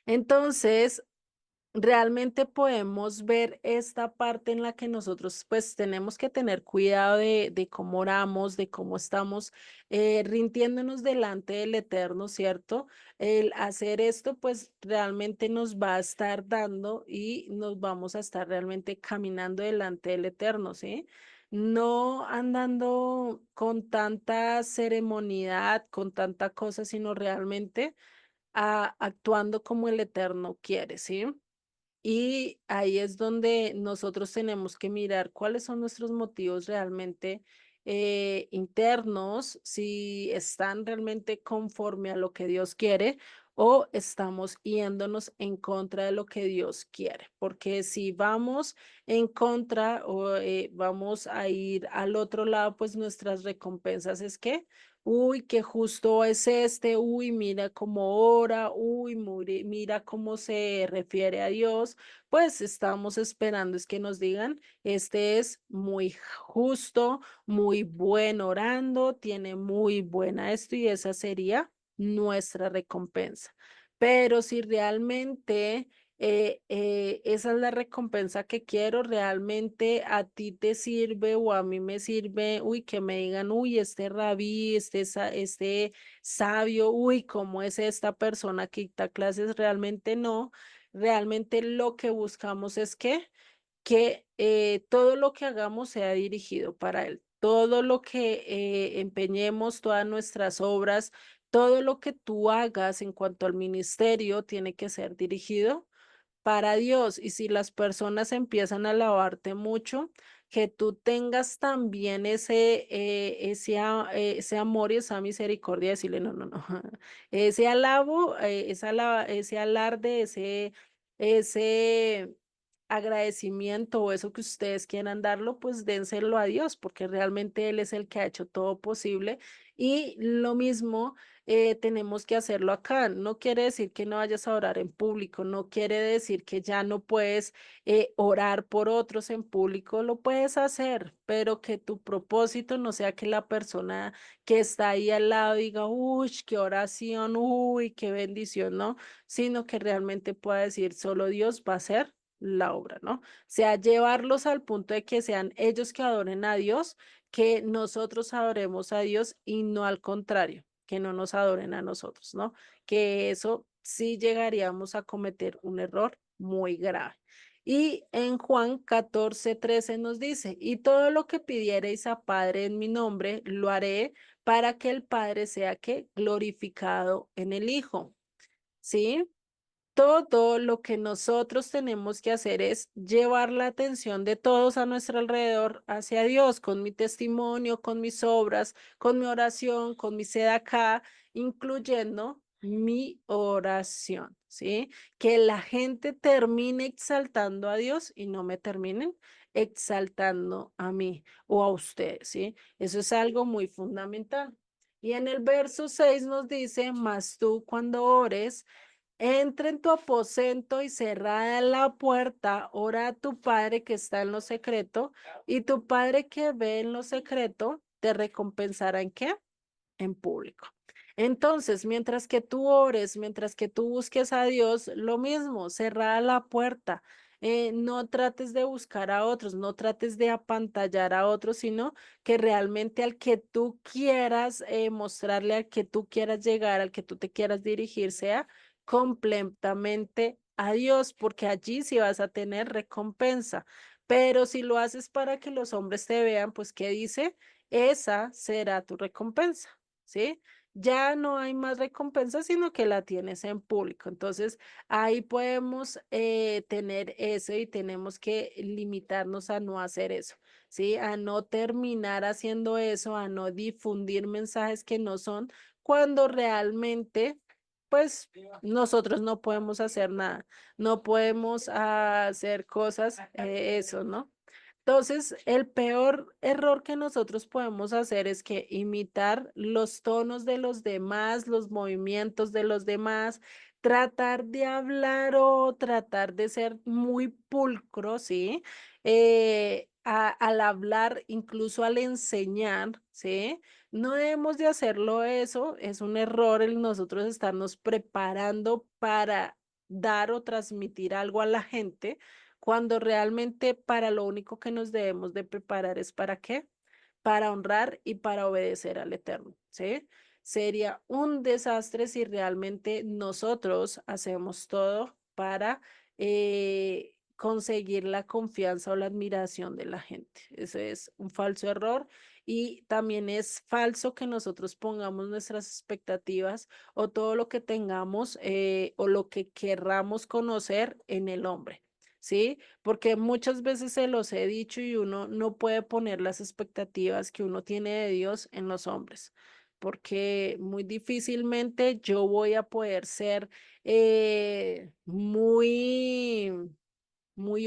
Entonces, realmente podemos ver esta parte en la que nosotros pues tenemos que tener cuidado de cómo oramos, de cómo estamos rindiéndonos delante del Eterno, ¿cierto? El hacer esto pues realmente nos va a estar dando y nos vamos a estar realmente caminando delante del Eterno, ¿sí? No andando con tanta ceremonidad, con tanta cosa, sino realmente actuando como el Eterno quiere, ¿sí? Y ahí es donde nosotros tenemos que mirar cuáles son nuestros motivos realmente internos, si están realmente conforme a lo que Dios quiere o estamos yéndonos en contra de lo que Dios quiere. Porque si vamos en contra o vamos a ir al otro lado, pues nuestras recompensas es que uy, qué justo es este, uy, mira cómo ora, uy, mira cómo se refiere a Dios, pues estamos esperando es que nos digan, este es muy justo, muy bueno orando, tiene muy buena esto y esa sería nuestra recompensa. Pero si realmente esa es la recompensa que quiero, realmente a ti te sirve o a mí me sirve, uy, que me digan, uy, este rabí, este sabio, uy, ¿cómo es esta persona que dicta clases? Realmente no, realmente lo que buscamos es que todo lo que hagamos sea dirigido para Él. Todo lo que empeñemos, todas nuestras obras, todo lo que tú hagas en cuanto al ministerio tiene que ser dirigido para Dios. Y si las personas empiezan a alabarte mucho, que tú tengas también ese amor y esa misericordia, decirle, no, no, no, ese alabo, ese alarde, ese agradecimiento o eso que ustedes quieran darlo, pues dénselo a Dios, porque realmente Él es el que ha hecho todo posible. Y lo mismo tenemos que hacerlo acá. No quiere decir que no vayas a orar en público, no quiere decir que ya no puedes orar por otros en público, lo puedes hacer, pero que tu propósito no sea que la persona que está ahí al lado diga, uy, qué oración, uy, qué bendición, no, sino que realmente pueda decir, solo Dios va a hacer la obra, ¿no? O sea, llevarlos al punto de que sean ellos que adoren a Dios, que nosotros adoremos a Dios y no al contrario, que no nos adoren a nosotros, ¿no? Que eso sí llegaríamos a cometer un error muy grave. Y en Juan 14:13 nos dice, y todo lo que pidiereis a Padre en mi nombre, lo haré para que el Padre sea que glorificado en el Hijo. ¿Sí? Todo lo que nosotros tenemos que hacer es llevar la atención de todos a nuestro alrededor hacia Dios, con mi testimonio, con mis obras, con mi oración, con mi acá, incluyendo mi oración, ¿sí? Que la gente termine exaltando a Dios y no me terminen exaltando a mí o a ustedes, ¿sí? Eso es algo muy fundamental. Y en el verso 6 nos dice, mas tú cuando ores, entra en tu aposento y cerrada la puerta, ora a tu Padre que está en lo secreto, y tu Padre que ve en lo secreto te recompensará ¿en qué? En público. Entonces, mientras que tú ores, mientras que tú busques a Dios, lo mismo, cerrada la puerta. No trates de buscar a otros, no trates de apantallar a otros, sino que realmente al que tú quieras mostrarle, al que tú quieras llegar, al que tú te quieras dirigir, sea completamente a Dios, porque allí sí vas a tener recompensa. Pero si lo haces para que los hombres te vean, pues, ¿qué dice? Esa será tu recompensa. ¿Sí? Ya no hay más recompensa, sino que la tienes en público. Entonces, ahí podemos tener eso y tenemos que limitarnos a no hacer eso, ¿sí? A no terminar haciendo eso, a no difundir mensajes que no son, cuando realmente, pues, nosotros no podemos hacer nada, no podemos hacer cosas, eso, ¿no? Entonces, el peor error que nosotros podemos hacer es que imitar los tonos de los demás, los movimientos de los demás, tratar de hablar o tratar de ser muy pulcro, ¿sí? Al hablar, incluso al enseñar, ¿sí? No debemos de hacerlo eso, es un error el nosotros estarnos preparando para dar o transmitir algo a la gente cuando realmente para lo único que nos debemos de preparar es ¿para qué? Para honrar y para obedecer al Eterno, ¿sí? Sería un desastre si realmente nosotros hacemos todo para conseguir la confianza o la admiración de la gente. Ese es un falso error y también es falso que nosotros pongamos nuestras expectativas o todo lo que tengamos o lo que querramos conocer en el hombre. ¿Sí? Porque muchas veces se los he dicho y uno no puede poner las expectativas que uno tiene de Dios en los hombres, porque muy difícilmente yo voy a poder ser muy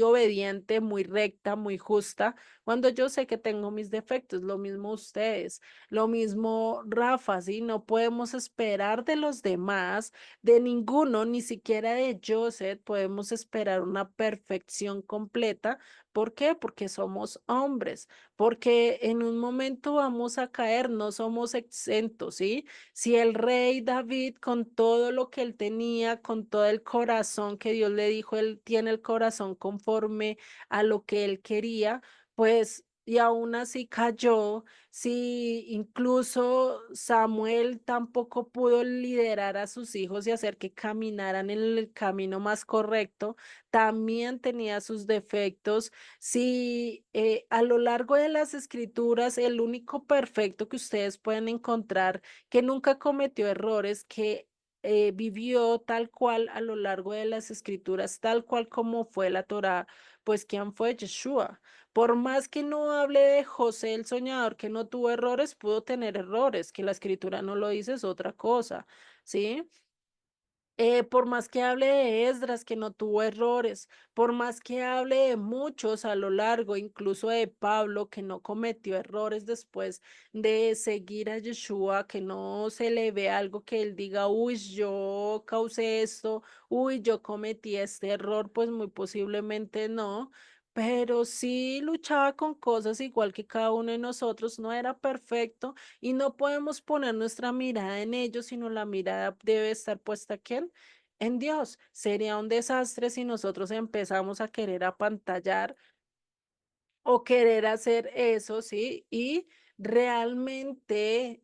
obediente, muy recta, muy justa, cuando yo sé que tengo mis defectos, lo mismo ustedes, lo mismo Rafa, ¿sí? No podemos esperar de los demás, de ninguno, ni siquiera de Joseph, podemos esperar una perfección completa. ¿Por qué? Porque somos hombres, porque en un momento vamos a caer, no somos exentos, ¿sí? Si el rey David, con todo lo que él tenía, con todo el corazón que Dios le dijo, él tiene el corazón conforme a lo que él quería, pues, y aún así cayó, si incluso Samuel tampoco pudo liderar a sus hijos y hacer que caminaran en el camino más correcto, también tenía sus defectos. Si a lo largo de las escrituras, el único perfecto que ustedes pueden encontrar que nunca cometió errores, que vivió tal cual a lo largo de las escrituras, tal cual como fue la Torá, pues ¿quién fue? Yeshua. Por más que no hable de José el soñador, que no tuvo errores, pudo tener errores, que la escritura no lo dice es otra cosa, ¿sí? Por más que hable de Esdras, que no tuvo errores, por más que hable de muchos a lo largo, incluso de Pablo, que no cometió errores después de seguir a Yeshua, que no se le ve algo que él diga, uy, yo causé esto, uy, yo cometí este error, pues muy posiblemente no. Pero sí luchaba con cosas igual que cada uno de nosotros, no era perfecto, y no podemos poner nuestra mirada en ellos, sino la mirada debe estar puesta ¿quién? En Dios. Sería un desastre si nosotros empezamos a querer apantallar o querer hacer eso, ¿sí? Y realmente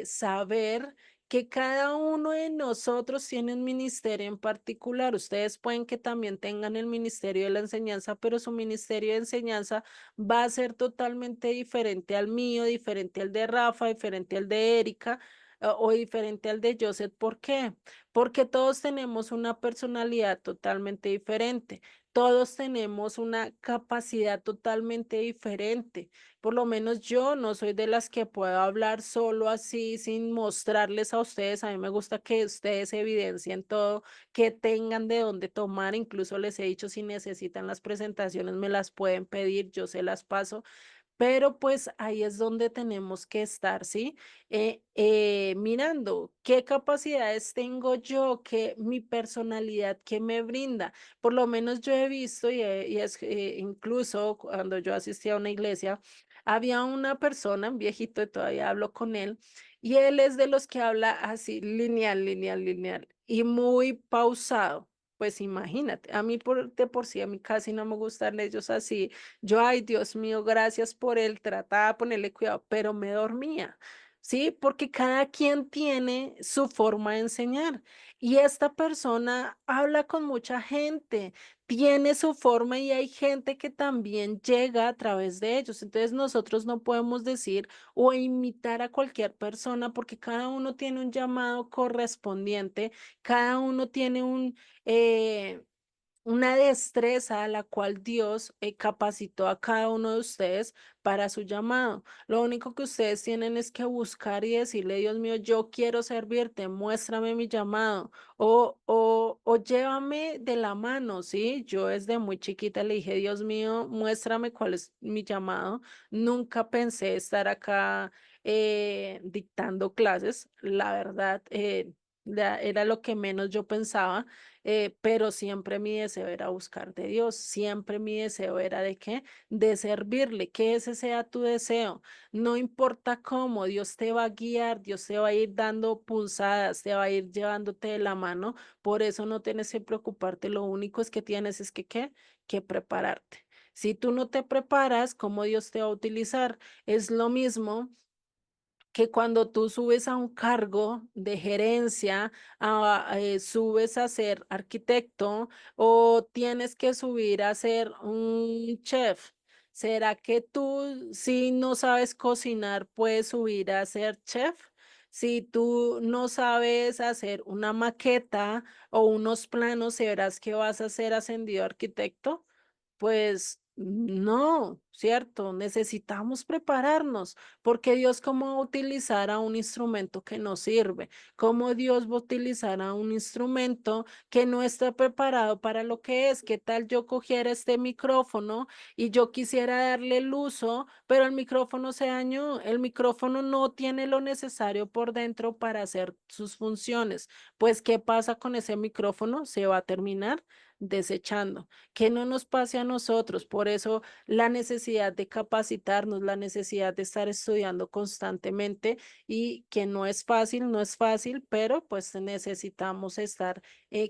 saber que cada uno de nosotros tiene un ministerio en particular. Ustedes pueden que también tengan el ministerio de la enseñanza, pero su ministerio de enseñanza va a ser totalmente diferente al mío, diferente al de Rafa, diferente al de Erika. o diferente al de Joseph. ¿Por qué? Porque todos tenemos una personalidad totalmente diferente. Todos tenemos una capacidad totalmente diferente. Por lo menos yo no soy de las que puedo hablar solo así sin mostrarles a ustedes. A mí me gusta que ustedes evidencien todo, que tengan de dónde tomar. Incluso les he dicho, si necesitan las presentaciones, me las pueden pedir, yo se las paso. Pero pues ahí es donde tenemos que estar, ¿sí? Mirando qué capacidades tengo yo, que mi personalidad que me brinda. Por lo menos yo he visto y es incluso cuando yo asistía a una iglesia, había una persona, un viejito, y todavía hablo con él, y él es de los que habla así, lineal, lineal, lineal, y muy pausado. Pues imagínate, a mí de por sí, a mí casi no me gustan ellos así. Yo, ay, Dios mío, gracias por él, trataba de ponerle cuidado, pero me dormía, ¿sí? Porque cada quien tiene su forma de enseñar y esta persona habla con mucha gente, tiene su forma y hay gente que también llega a través de ellos. Entonces nosotros no podemos decir o imitar a cualquier persona porque cada uno tiene un llamado correspondiente, cada uno tiene eh, una destreza a la cual Dios capacitó a cada uno de ustedes para su llamado. Lo único que ustedes tienen es que buscar y decirle, Dios mío, yo quiero servirte, muéstrame mi llamado o llévame de la mano, ¿sí? Yo desde muy chiquita le dije, Dios mío, muéstrame cuál es mi llamado. Nunca pensé estar acá dictando clases, la verdad. Era lo que menos yo pensaba, pero siempre mi deseo era buscar de Dios, siempre mi deseo era de qué, de servirle, que ese sea tu deseo. No importa cómo, Dios te va a guiar, Dios te va a ir dando punzadas, te va a ir llevándote de la mano, por eso no tienes que preocuparte, lo único es que tienes es que, ¿qué? Que prepararte. Si tú no te preparas, ¿cómo Dios te va a utilizar? Es lo mismo que cuando tú subes a un cargo de gerencia, subes a ser arquitecto o tienes que subir a ser un chef. ¿Será que tú, si no sabes cocinar, puedes subir a ser chef? Si tú no sabes hacer una maqueta o unos planos, ¿serás que vas a ser ascendido a arquitecto? Pues no, ¿cierto? Necesitamos prepararnos, porque Dios cómo va a utilizar a un instrumento que no sirve, cómo Dios va a utilizar a un instrumento que no está preparado para lo que es. ¿Qué tal yo cogiera este micrófono y yo quisiera darle el uso, pero el micrófono se dañó? El micrófono no tiene lo necesario por dentro para hacer sus funciones. Pues, ¿qué pasa con ese micrófono? Se va a terminar desechando. Que no nos pase a nosotros. Por eso la necesidad de capacitarnos, la necesidad de estar estudiando constantemente y que no es fácil, no es fácil, pero pues necesitamos estar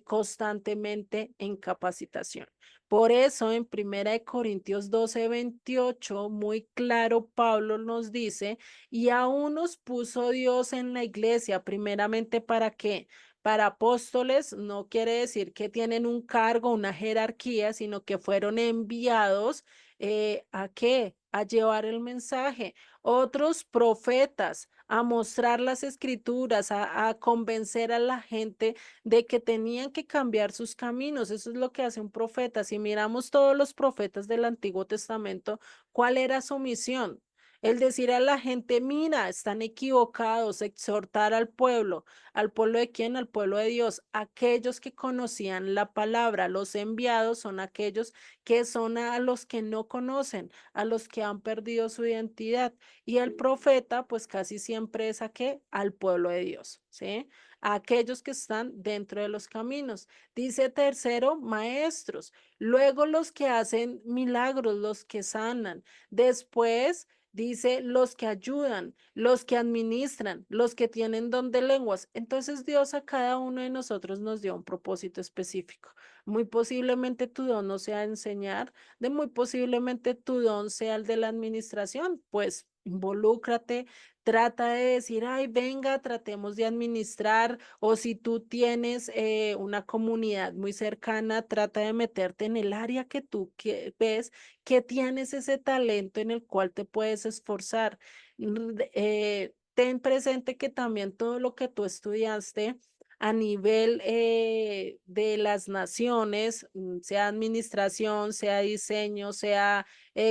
constantemente en capacitación. Por eso en Primera de Corintios 12:28, muy claro, Pablo nos dice, y aún nos puso Dios en la iglesia, primeramente para qué, para apóstoles no quiere decir que tienen un cargo, una jerarquía, sino que fueron enviados ¿a qué? A llevar el mensaje. Otros profetas, a mostrar las escrituras, a convencer a la gente de que tenían que cambiar sus caminos. Eso es lo que hace un profeta. Si miramos todos los profetas del Antiguo Testamento, ¿cuál era su misión? El decir a la gente, mira, están equivocados, exhortar ¿al pueblo de quién? Al pueblo de Dios, aquellos que conocían la palabra. Los enviados son aquellos que son a los que no conocen, a los que han perdido su identidad. Y el profeta, pues casi siempre es a qué? Al pueblo de Dios, ¿sí? A aquellos que están dentro de los caminos. Dice tercero, maestros. Luego los que hacen milagros, los que sanan. Después dice los que ayudan, los que administran, los que tienen don de lenguas. Entonces Dios a cada uno de nosotros nos dio un propósito específico. Muy posiblemente tu don no sea enseñar, de muy posiblemente tu don sea el de la administración. Pues involúcrate, trata de decir, ay, venga, tratemos de administrar, o si tú tienes una comunidad muy cercana, trata de meterte en el área que tú ves que tienes ese talento en el cual te puedes esforzar. ten presente que también todo lo que tú estudiaste a nivel de las naciones, sea administración, sea diseño, sea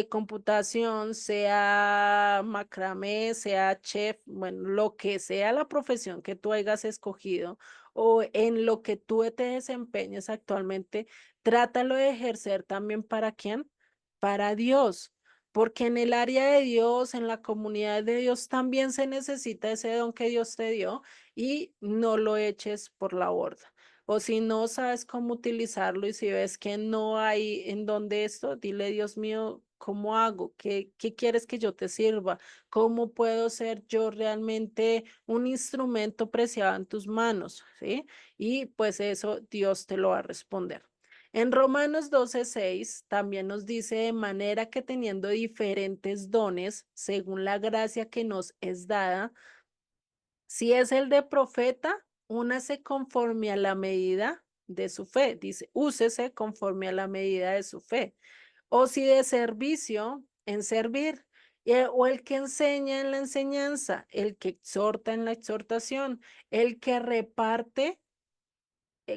computación, sea macramé, sea chef, bueno, lo que sea la profesión que tú hayas escogido o en lo que tú te desempeñes actualmente, trátalo de ejercer también ¿para quién? Para Dios. Porque en el área de Dios, en la comunidad de Dios, también se necesita ese don que Dios te dio y no lo eches por la borda. O si no sabes cómo utilizarlo y si ves que no hay en donde esto, dile, Dios mío, ¿cómo hago? ¿Qué quieres que yo te sirva? ¿Cómo puedo ser yo realmente un instrumento preciado en tus manos? ¿Sí? Y pues eso Dios te lo va a responder. En Romanos 12:6 también nos dice de manera que teniendo diferentes dones según la gracia que nos es dada, si es el de profeta, únase conforme a la medida de su fe. Dice, úsese conforme a la medida de su fe. O si de servicio, en servir. O el que enseña en la enseñanza, el que exhorta en la exhortación, el que reparte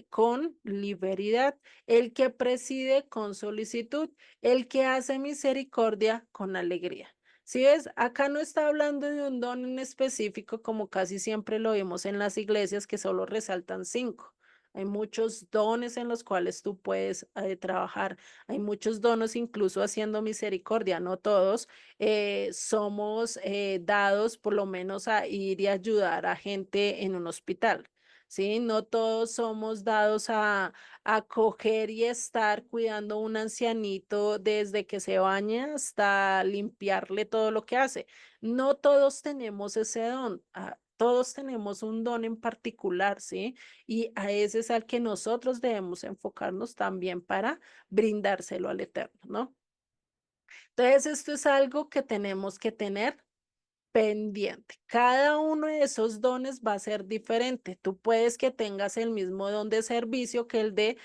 con liberalidad, el que preside con solicitud, el que hace misericordia con alegría. Si ves, acá no está hablando de un don en específico como casi siempre lo vemos en las iglesias que solo resaltan 5. Hay muchos dones en los cuales tú puedes trabajar. Hay muchos dones incluso haciendo misericordia. No todos somos dados por lo menos a ir y ayudar a gente en un hospital. ¿Sí? No todos somos dados a coger y estar cuidando a un ancianito desde que se baña hasta limpiarle todo lo que hace. No todos tenemos ese don. Todos tenemos un don en particular, ¿sí? Y a ese es al que nosotros debemos enfocarnos también para brindárselo al Eterno, ¿no? Entonces, esto es algo que tenemos que tener pendiente. Cada uno de esos dones va a ser diferente. Tú puedes que tengas el mismo don de servicio que el de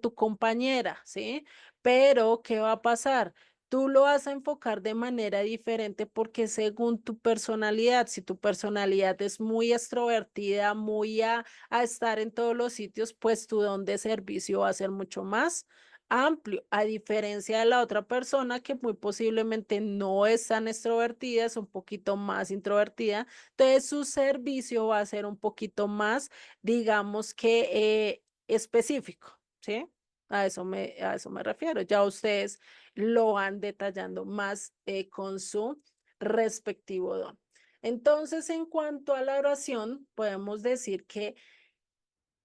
tu compañera, ¿sí? Pero, ¿qué va a pasar? Tú lo vas a enfocar de manera diferente porque según tu personalidad, si tu personalidad es muy extrovertida, muy a estar en todos los sitios, pues tu don de servicio va a ser mucho más amplio, a diferencia de la otra persona que muy posiblemente no es tan extrovertida, es un poquito más introvertida, entonces su servicio va a ser un poquito más, digamos que específico, ¿sí? A eso me refiero. Ya ustedes lo van detallando más con su respectivo don. Entonces, en cuanto a la oración, podemos decir que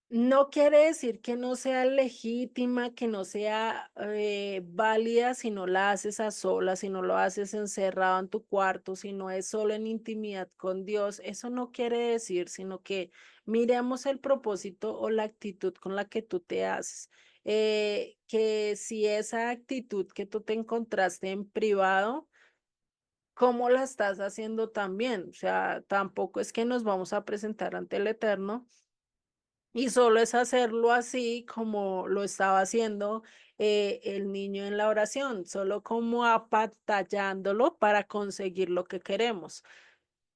no quiere decir que no sea legítima, que no sea válida si no la haces a solas, si no lo haces encerrado en tu cuarto, si no es solo en intimidad con Dios. Eso no quiere decir, sino que miremos el propósito o la actitud con la que tú te haces. Que si esa actitud que tú te encontraste en privado, ¿cómo la estás haciendo también? O sea, tampoco es que nos vamos a presentar ante el Eterno y solo es hacerlo así como lo estaba haciendo el niño en la oración, solo como apatallándolo para conseguir lo que queremos.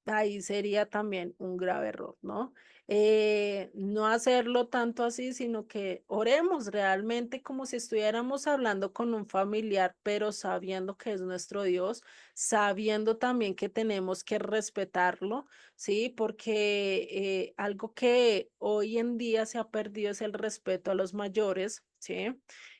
Ahí sería también un grave error, ¿no? No hacerlo tanto así, sino que oremos realmente como si estuviéramos hablando con un familiar, pero sabiendo que es nuestro Dios, sabiendo también que tenemos que respetarlo, ¿sí? Porque algo que hoy en día se ha perdido es el respeto a los mayores, ¿sí?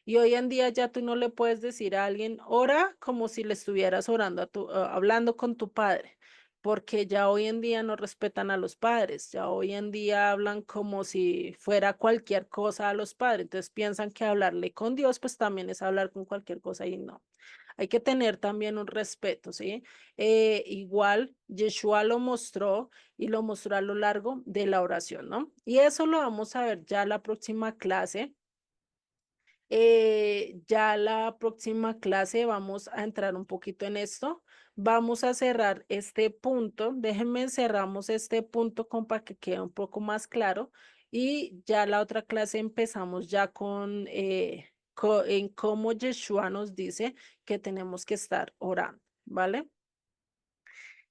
Y hoy en día ya tú no le puedes decir a alguien, ora como si le estuvieras orando hablando con tu padre porque ya hoy en día no respetan a los padres, ya hoy en día hablan como si fuera cualquier cosa a los padres, entonces piensan que hablarle con Dios pues también es hablar con cualquier cosa y no. Hay que tener también un respeto, ¿sí? Igual Yeshua lo mostró y lo mostró a lo largo de la oración, ¿no? Y eso lo vamos a ver ya la próxima clase. Ya la próxima clase vamos a entrar un poquito en esto. Vamos a cerrar este punto. Déjenme cerramos este punto con para que quede un poco más claro. Y ya la otra clase empezamos ya con en cómo Yeshua nos dice que tenemos que estar orando, ¿vale?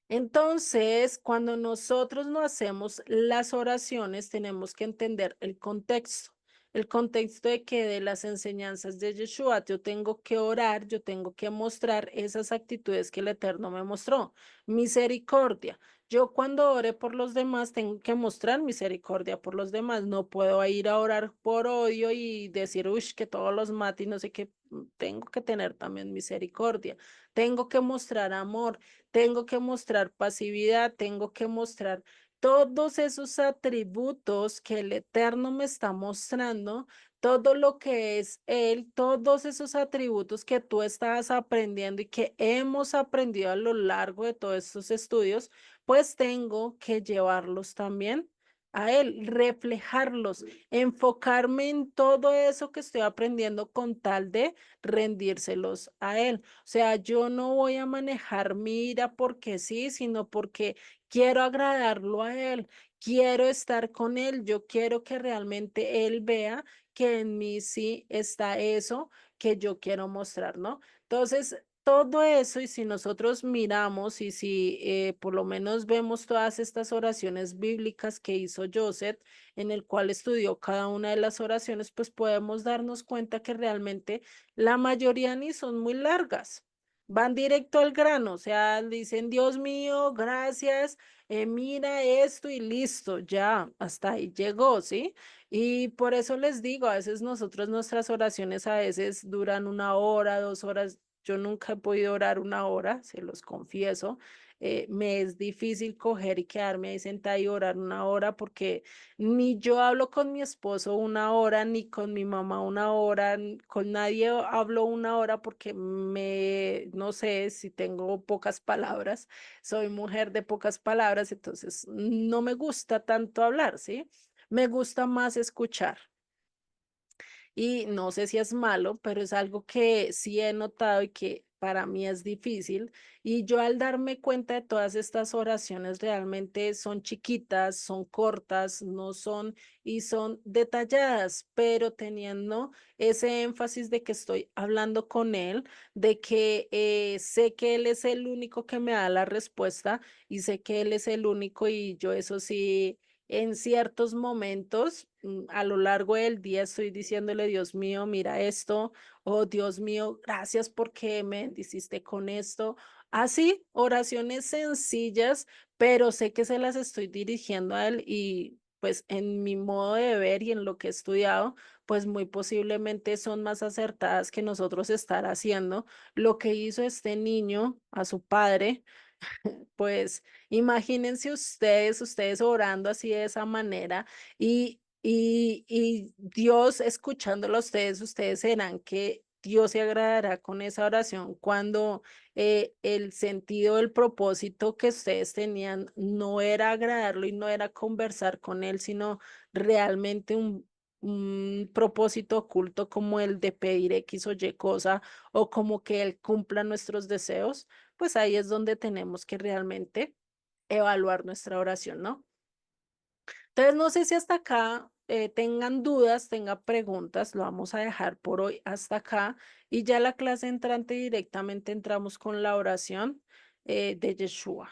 Entonces, cuando nosotros no hacemos las oraciones, tenemos que entender el contexto de que de las enseñanzas de Yeshua yo tengo que orar, yo tengo que mostrar esas actitudes que el Eterno me mostró. Misericordia. Yo cuando ore por los demás tengo que mostrar misericordia por los demás. No puedo ir a orar por odio y decir, uy, que todos los mate y no sé qué. Tengo que tener también misericordia. Tengo que mostrar amor. Tengo que mostrar pasividad, tengo que mostrar todos esos atributos que el Eterno me está mostrando, todo lo que es Él, todos esos atributos que tú estabas aprendiendo y que hemos aprendido a lo largo de todos estos estudios, pues tengo que llevarlos también a Él, reflejarlos, enfocarme en todo eso que estoy aprendiendo con tal de rendírselos a Él. O sea, yo no voy a manejar mi ira porque sí, sino porque quiero agradarlo a Él, quiero estar con Él, yo quiero que realmente Él vea que en mí sí está eso que yo quiero mostrar, ¿no? Entonces, todo eso, y si nosotros miramos y si por lo menos vemos todas estas oraciones bíblicas que hizo Joseph, en el cual estudió cada una de las oraciones, pues podemos darnos cuenta que realmente la mayoría ni son muy largas, van directo al grano, o sea, dicen, Dios mío, gracias, mira esto y listo, ya, hasta ahí llegó, ¿sí? Y por eso les digo, a veces nosotros nuestras oraciones a veces duran 1 hora, 2 horas. Yo nunca he podido orar 1 hora, se los confieso. Me es difícil coger y quedarme ahí sentada y orar 1 hora porque ni yo hablo con mi esposo 1 hora, ni con mi mamá 1 hora, con nadie hablo 1 hora porque no sé si tengo pocas palabras, soy mujer de pocas palabras, entonces no me gusta tanto hablar, ¿sí? Me gusta más escuchar. Y no sé si es malo, pero es algo que sí he notado y que para mí es difícil. Y yo al darme cuenta de todas estas oraciones realmente son chiquitas, son cortas, no son y son detalladas, pero teniendo ese énfasis de que estoy hablando con él, de que sé que él es el único que me da la respuesta y sé que él es el único y yo eso sí en ciertos momentos a lo largo del día estoy diciéndole, Dios mío, mira esto, oh Dios mío, gracias porque me bendiciste con esto. Así, oraciones sencillas, pero sé que se las estoy dirigiendo a él y pues en mi modo de ver y en lo que he estudiado, pues muy posiblemente son más acertadas que nosotros estar haciendo lo que hizo este niño a su padre. Pues imagínense ustedes orando así de esa manera y Dios escuchándolo a ustedes, ustedes serán que Dios se agradará con esa oración cuando el sentido, el propósito que ustedes tenían no era agradarlo y no era conversar con Él, sino realmente un propósito oculto como el de pedir X o Y cosa o como que Él cumpla nuestros deseos, pues ahí es donde tenemos que realmente evaluar nuestra oración, ¿no? Entonces, no sé si hasta acá tengan dudas, tengan preguntas, lo vamos a dejar por hoy hasta acá y ya la clase entrante directamente entramos con la oración de Yeshua.